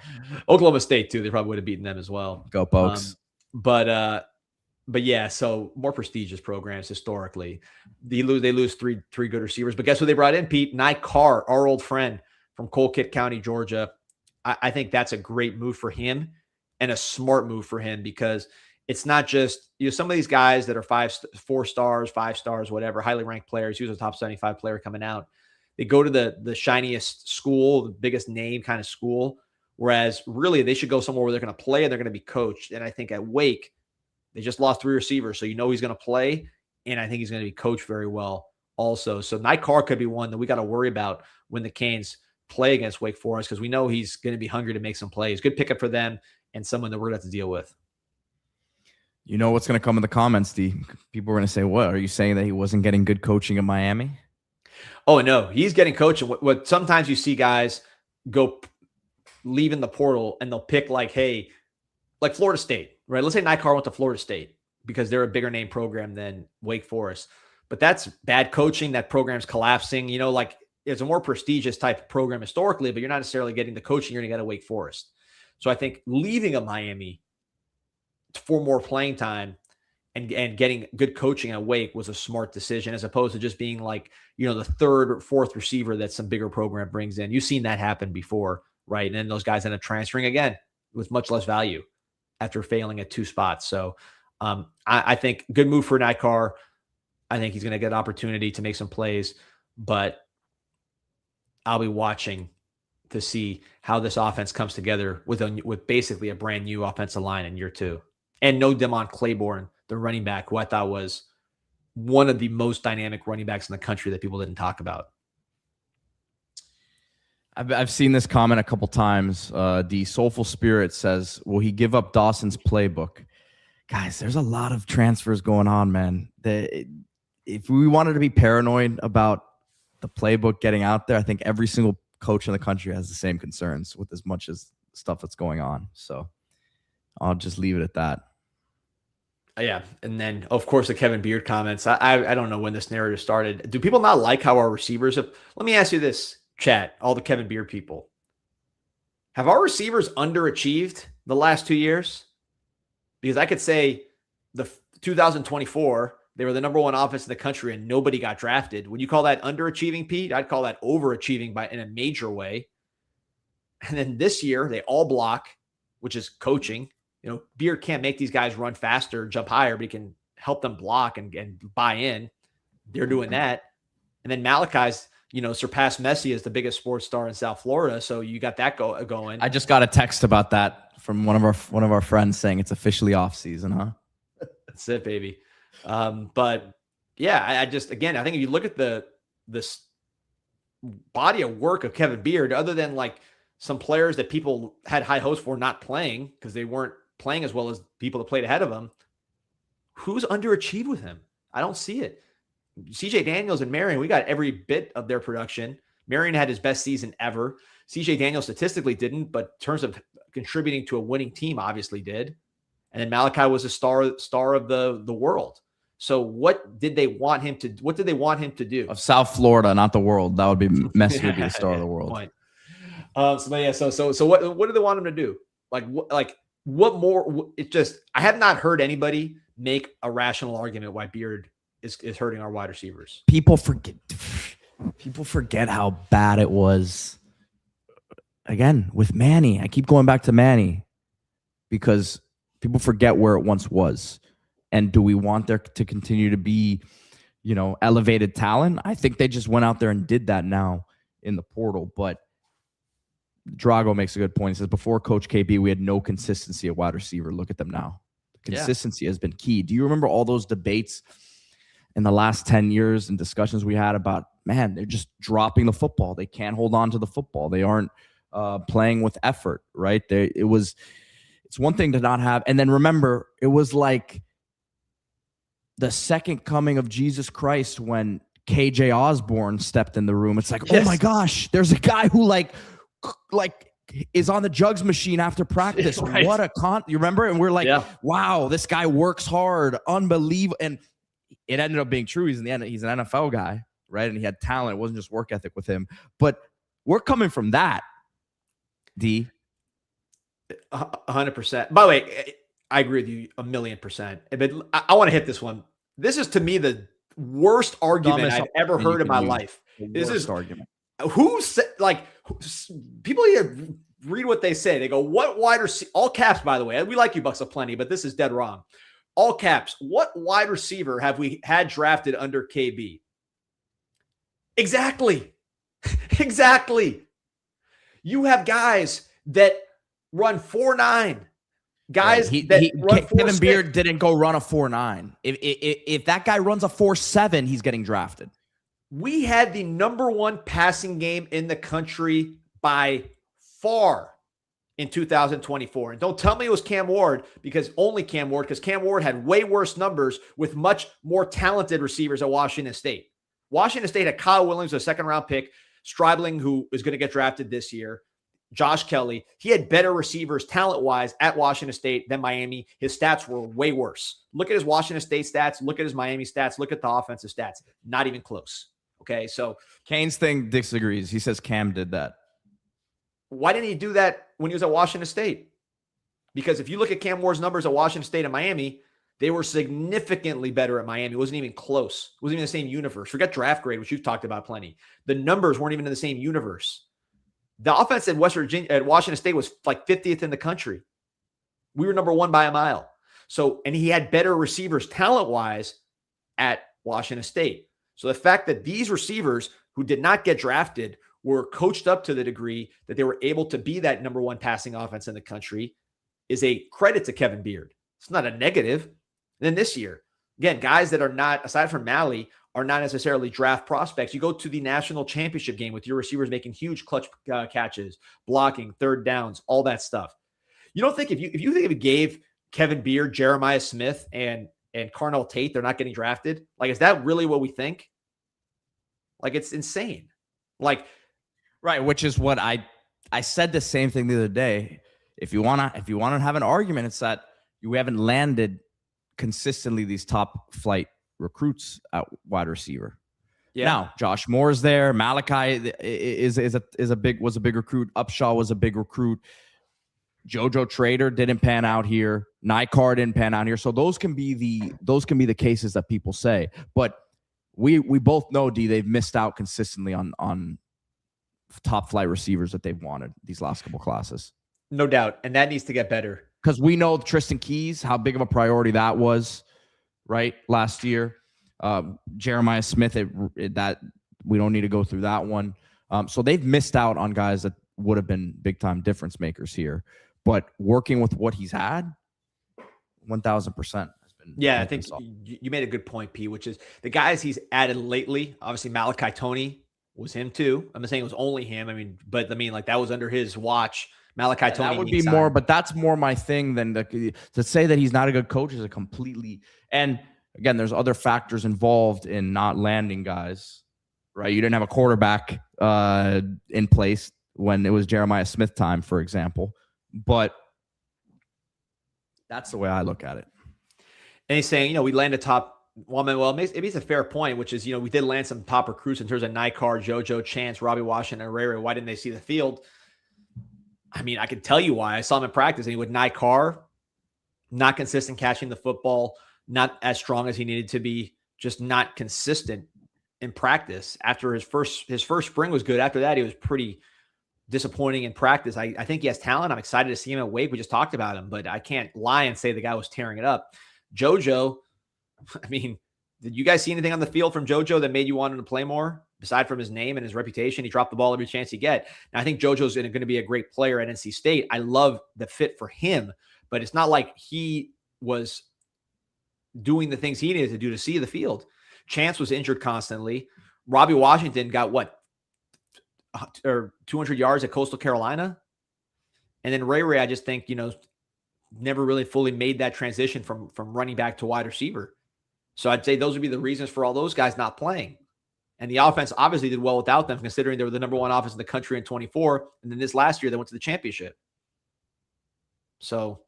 Oklahoma State too. They probably would have beaten them as well. Go Pokes. But yeah. So more prestigious programs historically. They lose three good receivers. But guess who they brought in, Pete? Nye Carr, our old friend from Colquitt County, Georgia. I think that's a great move for him, and a smart move for him, because it's not just, some of these guys that are 4 stars, 5 stars, whatever, highly ranked players, he was a top 75 player coming out. They go to the shiniest school, the biggest name kind of school, whereas really they should go somewhere where they're going to play and they're going to be coached. And I think at Wake, they just lost 3 receivers, so he's going to play, and I think he's going to be coached very well also. So Nye Carr could be one that we got to worry about when the Canes play against Wake Forest, because we know he's going to be hungry to make some plays. Good pickup for them, and someone that we're going to have to deal with. You know what's going to come in the comments, D? People are going to say, what? Are you saying that he wasn't getting good coaching in Miami? Oh, no. He's getting coaching. What sometimes you see guys go leaving the portal, and they'll pick like Florida State, right? Let's say Nye Carr went to Florida State because they're a bigger name program than Wake Forest. But that's bad coaching. That program's collapsing. It's a more prestigious type of program historically, but you're not necessarily getting the coaching you're going to get at Wake Forest. So I think leaving a Miami for more playing time and getting good coaching at Wake was a smart decision, as opposed to just being the 3rd or 4th receiver that some bigger program brings in. You've seen that happen before, right? And then those guys end up transferring again with much less value after failing at 2 spots. So I think good move for Nye Carr. I think he's going to get an opportunity to make some plays, but I'll be watching to see how this offense comes together with basically a brand new offensive line in year 2. And no Demond Claiborne, the running back, who I thought was one of the most dynamic running backs in the country that people didn't talk about. I've seen this comment a couple times. The Soulful Spirit says, will he give up Dawson's playbook? Guys, there's a lot of transfers going on, man. If we wanted to be paranoid about the playbook getting out there, I think every single coach in the country has the same concerns with as much as stuff that's going on. So I'll just leave it at that. Yeah. And then, of course, the Kevin Beard comments. I don't know when this narrative started. Do people not like how our receivers have? Let me ask you this, chat, all the Kevin Beard people. Have our receivers underachieved the last 2 years? Because I could say the 2024, They were the number one offense in the country and nobody got drafted. Would you call that underachieving, Pete? I'd call that overachieving in a major way. And then this year, they all block, which is coaching. Beard can't make these guys run faster, jump higher, but he can help them block and buy in. They're doing that. And then Malachi's, surpassed Messi as the biggest sports star in South Florida. So you got that going. I just got a text about that from one of our friends saying it's officially off season, huh? That's it, baby. But yeah, I think if you look at this body of work of Kevin Beard, other than like some players that people had high hopes for not playing because they weren't playing as well as people that played ahead of him, who's underachieved with him? I don't see it. CJ Daniels and Marion, we got every bit of their production. Marion had his best season ever. CJ Daniels statistically didn't, but in terms of contributing to a winning team, obviously did. And then Malachi was a star of the world. So what did they want him to do? Of South Florida, not the world. That would be Messi would be the star of the world. So what do they want him to do? What more? I have not heard anybody make a rational argument why Beard is hurting our wide receivers. People forget how bad it was. Again, with Manny, I keep going back to Manny because people forget where it once was. And do we want there to continue to be, elevated talent? I think they just went out there and did that now in the portal. But Drago makes a good point. He says, before Coach KB, we had no consistency at wide receiver. Look at them now. Consistency has been key. Do you remember all those debates in the last 10 years and discussions we had about, man, they're just dropping the football. They can't hold on to the football. They aren't playing with effort, right? It's one thing to not have. And then remember, it was like the second coming of Jesus Christ when KJ Osborne stepped in the room. It's like, oh my gosh, there's a guy who like is on the jugs machine after practice. Right. What you remember? And we're like, wow, this guy works hard. Unbelievable. And it ended up being true. He's an NFL guy, right? And he had talent. It wasn't just work ethic with him. But we're coming from that, D. 100%. By the way, I agree with you 1,000,000%. But I want to hit this one. This is, to me, the worst argument I've ever heard in my life. This is argument. People here read what they say. They go, what wide receiver, all caps, by the way. We like you, Bucks, of plenty, but this is dead wrong. All caps, what wide receiver have we had drafted under KB? Exactly. Exactly. You have guys that run 4.9. Guys run Kevin Beard didn't go run a 4.9. If that guy runs a 4.7, he's getting drafted. We had the number one passing game in the country by far in 2024. And don't tell me it was Cam Ward, because Cam Ward had way worse numbers with much more talented receivers at Washington State. Washington State had Kyle Williams, a second-round pick, Stribling, who is going to get drafted this year, Josh Kelly. He had better receivers talent-wise at Washington State than Miami. His stats were way worse. Look at his Washington State stats. Look at his Miami stats. Look at the offensive stats. Not even close. Okay, so Canes disagrees. He says Cam did that. Why didn't he do that when he was at Washington State? Because if you look at Cam Ward's numbers at Washington State and Miami, they were significantly better at Miami. It wasn't even close. It wasn't even the same universe. Forget draft grade, which you've talked about plenty. The numbers weren't even in the same universe. The offense at Washington State was like 50th in the country. We were number one by a mile. And he had better receivers talent-wise at Washington State. So the fact that these receivers who did not get drafted were coached up to the degree that they were able to be that number one passing offense in the country is a credit to Kevin Beard. It's not a negative. And then this year, again, guys that are not, aside from Malley, are not necessarily draft prospects. You go to the national championship game with your receivers making huge clutch catches, blocking, third downs, all that stuff. You don't think if you gave Kevin Beard, Jeremiah Smith, and Carnell Tate, they're not getting drafted? Like, is that really what we think? Like, it's insane. Like, right, which is what I said the same thing the other day. If you wanna have an argument, it's that we haven't landed consistently these top flight recruits at wide receiver. Yeah. Now, Josh Moore's there. Malachi was a big recruit. Upshaw was a big recruit. JoJo Trader didn't pan out here. Nikar didn't pan out here. So those can be the cases that people say. But we both know, D, they've missed out consistently on top flight receivers that they've wanted these last couple classes. No doubt. And that needs to get better. Because we know Tristan Keys, how big of a priority that was, right, last year. Jeremiah Smith, that we don't need to go through that one. So they've missed out on guys that would have been big-time difference makers here. But working with what he's had, 1,000% has been. Yeah, I think you made a good point, P, which is the guys he's added lately. Obviously, Malachi Toney was him too. I'm not saying it was only him. Like that was under his watch. Malachi Toney. That would be more, but that's more my thing than to say that he's not a good coach is a completely. And again, there's other factors involved in not landing guys, right? You didn't have a quarterback in place when it was Jeremiah Smith time, for example. But that's the way I look at it. And he's saying, we landed top. Well, maybe it's a fair point, which is, we did land some top recruits in terms of Nikar, JoJo, Chance, Robbie Washington, and Herrera. Why didn't they see the field? I mean, I can tell you why. I saw him in practice, and with Nikar, not consistent catching the football, not as strong as he needed to be, just not consistent in practice. After his first spring was good. After that, he was pretty disappointing in practice. I think he has talent. I'm excited to see him at Wake. We just talked about him, but I can't lie and say the guy was tearing it up. JoJo, I mean, did you guys see anything on the field from JoJo that made you want him to play more? Aside from his name and his reputation, he dropped the ball every chance he get. And I think JoJo's going to be a great player at NC State. I love the fit for him, but it's not like he was doing the things he needed to do to see the field. Chance was injured constantly. Robbie Washington got 200 yards at Coastal Carolina. And then Ray, I just think, never really fully made that transition from running back to wide receiver. So I'd say those would be the reasons for all those guys not playing. And the offense obviously did well without them, considering they were the number one offense in the country in 24. And then this last year, they went to the championship. So,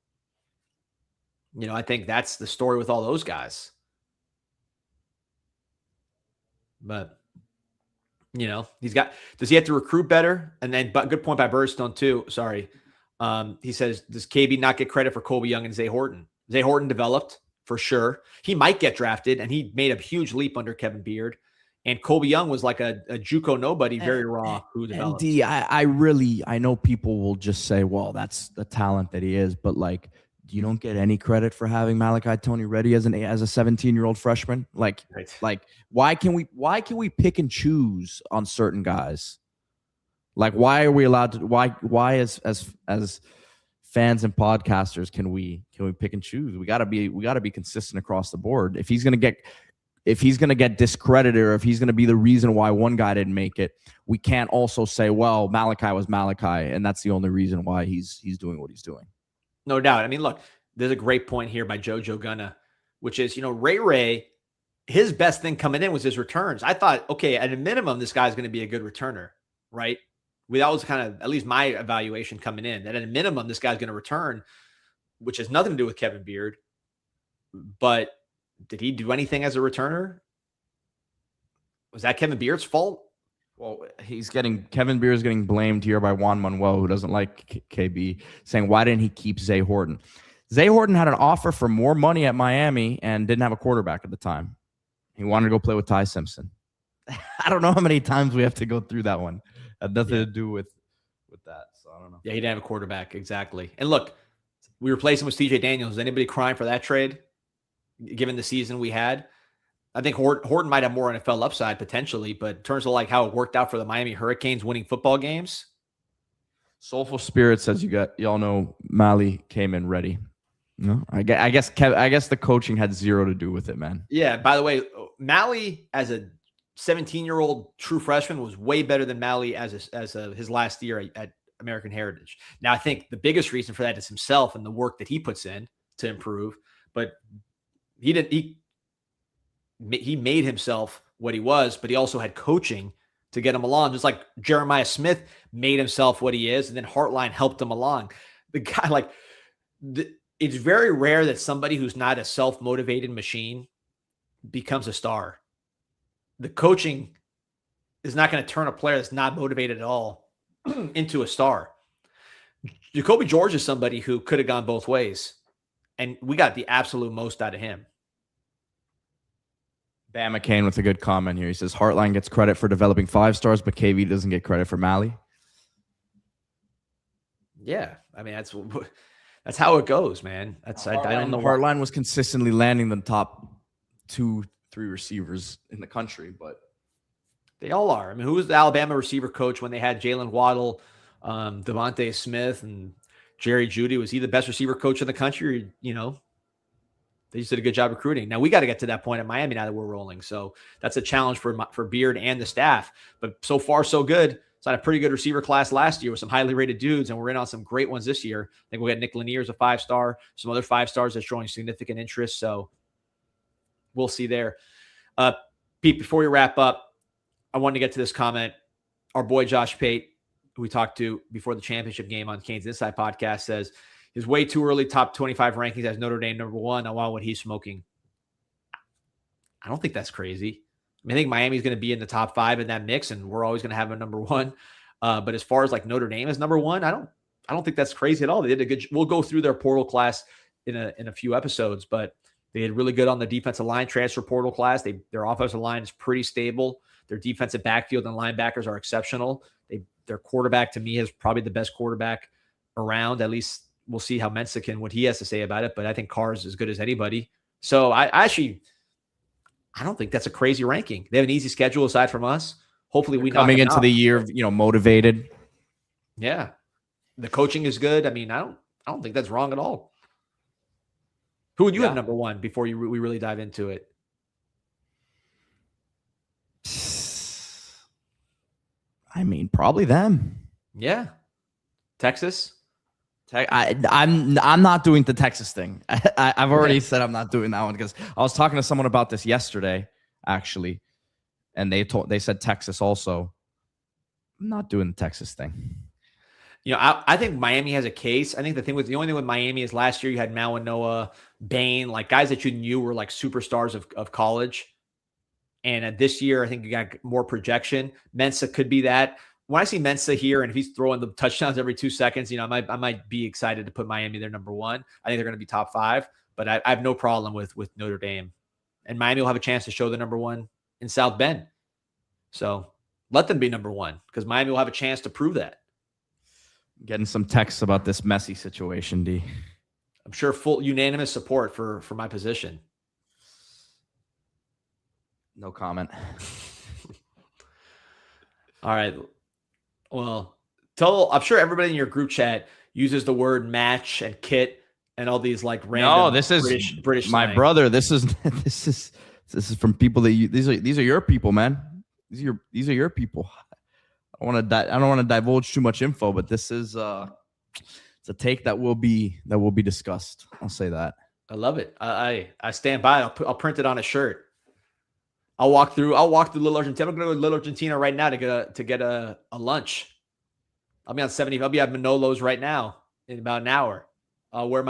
I think that's the story with all those guys. But, does he have to recruit better? And then, but good point by Birdstone too. Sorry. He says, does KB not get credit for Colby Young and Zay Horton? Zay Horton developed for sure. He might get drafted, and he made a huge leap under Kevin Beard. And Colby Young was like a JUCO nobody, very raw, who developed. And D, I know people will just say, well, that's the talent that he is, but like, you don't get any credit for having Malachi Toney ready as a 17-year-old freshman. Like, why can we pick and choose on certain guys? Like, why are we allowed to? Why as fans and podcasters can we pick and choose? We gotta be consistent across the board. If he's gonna get discredited, or if he's gonna be the reason why one guy didn't make it, we can't also say, well, Malachi was Malachi, and that's the only reason why he's doing what he's doing. No doubt. I mean, look, there's a great point here by JoJo Gunna, which is, Ray, his best thing coming in was his returns. I thought, okay, at a minimum, this guy's going to be a good returner, right? That was kind of at least my evaluation coming in, that at a minimum, this guy's going to return, which has nothing to do with Kevin Beard. But did he do anything as a returner? Was that Kevin Beard's fault? Well, Kevin Beard is getting blamed here by Juan Manuel, who doesn't like KB, saying, why didn't he keep Zay Horton? Zay Horton had an offer for more money at Miami and didn't have a quarterback at the time. He wanted to go play with Ty Simpson. I don't know how many times we have to go through that one. Had nothing to do with that, so I don't know. Yeah, he didn't have a quarterback, exactly. And look, we replaced him with CJ Daniels. Is anybody crying for that trade, given the season we had? I think Horton might have more NFL upside potentially, but in terms of like how it worked out for the Miami Hurricanes winning football games. Soulful Spirit says y'all know Mally came in ready. No, I guess the coaching had zero to do with it, man. Yeah. By the way, Mally as a 17-year-old true freshman was way better than Mally as his last year at American Heritage. Now, I think the biggest reason for that is himself and the work that he puts in to improve. But he made himself what he was, but he also had coaching to get him along. Just like Jeremiah Smith made himself what he is, and then Hartline helped him along. The guy, it's very rare that somebody who's not a self-motivated machine becomes a star. The coaching is not going to turn a player that's not motivated at all into a star. Jacoby George is somebody who could have gone both ways, and we got the absolute most out of him. Bam McCain with a good comment here. He says, Heartline gets credit for developing 5 stars, but KV doesn't get credit for Mally. Yeah, I mean, that's how it goes, man. I don't know. Heartline was consistently landing the top 2-3 receivers in the country, but they all are. I mean, who was the Alabama receiver coach when they had Jalen Waddle, Devontae Smith, and Jerry Jeudy? Was he the best receiver coach in the country? They just did a good job recruiting. Now we got to get to that point at Miami now that we're rolling. So that's a challenge for Beard and the staff. But so far, so good. It's not a pretty good receiver class last year with some highly rated dudes, and we're in on some great ones this year. I think we'll get Nick Lanier as a 5-star, some other 5-stars that's showing significant interest. So we'll see there. Pete, before we wrap up, I wanted to get to this comment. Our boy Josh Pate, who we talked to before the championship game on Canes Inside podcast, says, is way too early top 25 rankings as Notre Dame number 1. Now, what he's smoking. I don't think that's crazy. I mean, I think Miami's going to be in the top 5 in that mix, and we're always going to have a number 1. But as far as like Notre Dame as number 1, I don't think that's crazy at all. They did a good. We'll go through their portal class in a few episodes, but they did really good on the defensive line transfer portal class. Their offensive line is pretty stable. Their defensive backfield and linebackers are exceptional. Their quarterback, to me, is probably the best quarterback around. At least we'll see how Mensa what he has to say about it. But I think Carr is as good as anybody. So I don't think that's a crazy ranking. They have an easy schedule aside from us. Hopefully we coming into the year, motivated. Yeah. The coaching is good. I mean, I don't think that's wrong at all. Who would you have number 1 before we really dive into it? I mean, probably them. Yeah. Texas. I'm not doing the Texas thing. I've already said I'm not doing that one because I was talking to someone about this yesterday, actually, and they said Texas also. I'm not doing the Texas thing. I think Miami has a case. I think the only thing with Miami is last year you had Mawanoa, Bain, like guys that you knew were like superstars of college. And this year, I think you got more projection. Mensa could be that. When I see Mensa here, and if he's throwing the touchdowns every 2 seconds, I might be excited to put Miami their number 1. I think they're going to be top 5, but I have no problem with Notre Dame. And Miami will have a chance to show the number 1 in South Bend. So let them be number 1 because Miami will have a chance to prove that. Getting some texts about this messy situation, D. I'm sure full unanimous support for my position. No comment. All right. Well, I'm sure everybody in your group chat uses the word match and kit and all these like random. No, this is British my slang. Brother. This is from people that these are your people, man. These are your people. I don't want to divulge too much info, but this is it's a take that will be discussed. I'll say that. I love it. I stand by it. I'll print it on a shirt. I'll walk through Little Argentina. I'm going to go to Little Argentina right now to get a lunch. I'll be on 70. I'll be at Manolo's right now in about an hour. I'll wear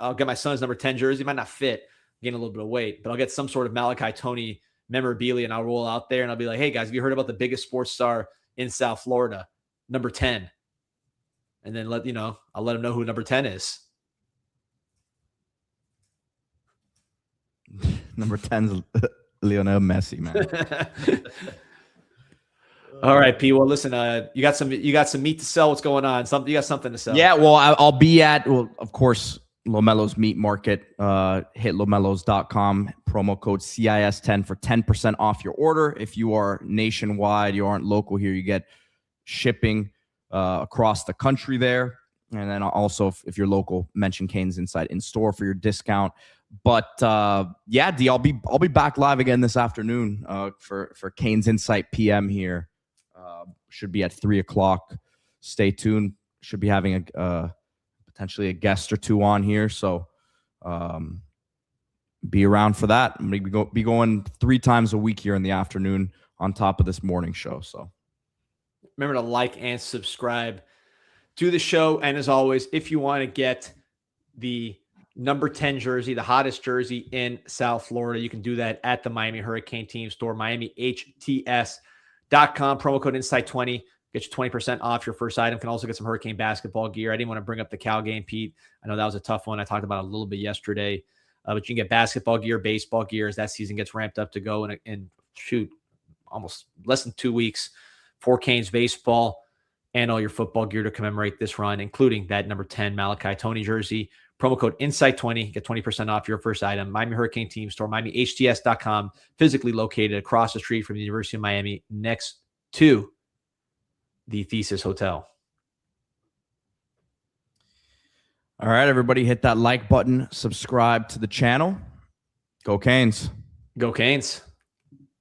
I'll get my son's number 10 jersey. It might not fit, gain a little bit of weight, but I'll get some sort of Malachi Toney memorabilia and I'll roll out there and I'll be like, hey guys, have you heard about the biggest sports star in South Florida? Number 10. And then I'll let them know who number 10 is. Number 10's Lionel Messi, man. All right, P. Well, listen, you got some meat to sell. What's going on? You got something to sell? Yeah, well, I'll be at, of course, Lomelo's Meat Market. Hit lomelos.com, promo code CIS10 for 10% off your order. If you are nationwide, you aren't local here, you get shipping across the country there. And then also, if you're local, mention Canes Insight in store for your discount. But yeah, D, I'll be back live again this afternoon for Canes Insight PM here. Should be at 3:00. Stay tuned. Should be having potentially a guest or two on here. So be around for that. I'm going to be going 3 times a week here in the afternoon on top of this morning show. So remember to like and subscribe to the show. And as always, if you want to get the number 10 jersey, the hottest jersey in South Florida, you can do that at the Miami Hurricane team store, miamihts.com, promo code Insight20. Get you 20% off your first item. Can also get some Hurricane basketball gear. I didn't want to bring up the Cal game, Pete. I know that was a tough one. I talked about it a little bit yesterday. But you can get basketball gear, baseball gear as that season gets ramped up to go and shoot almost less than 2 weeks for Canes baseball and all your football gear to commemorate this run, including that number 10 Malachi Toney jersey. Promo code INSIGHT20. Get 20% off your first item. Miami Hurricane Team Store, MiamiHTS.com, physically located across the street from the University of Miami next to the Thesis Hotel. All right, everybody, hit that like button, subscribe to the channel. Go Canes. Go Canes.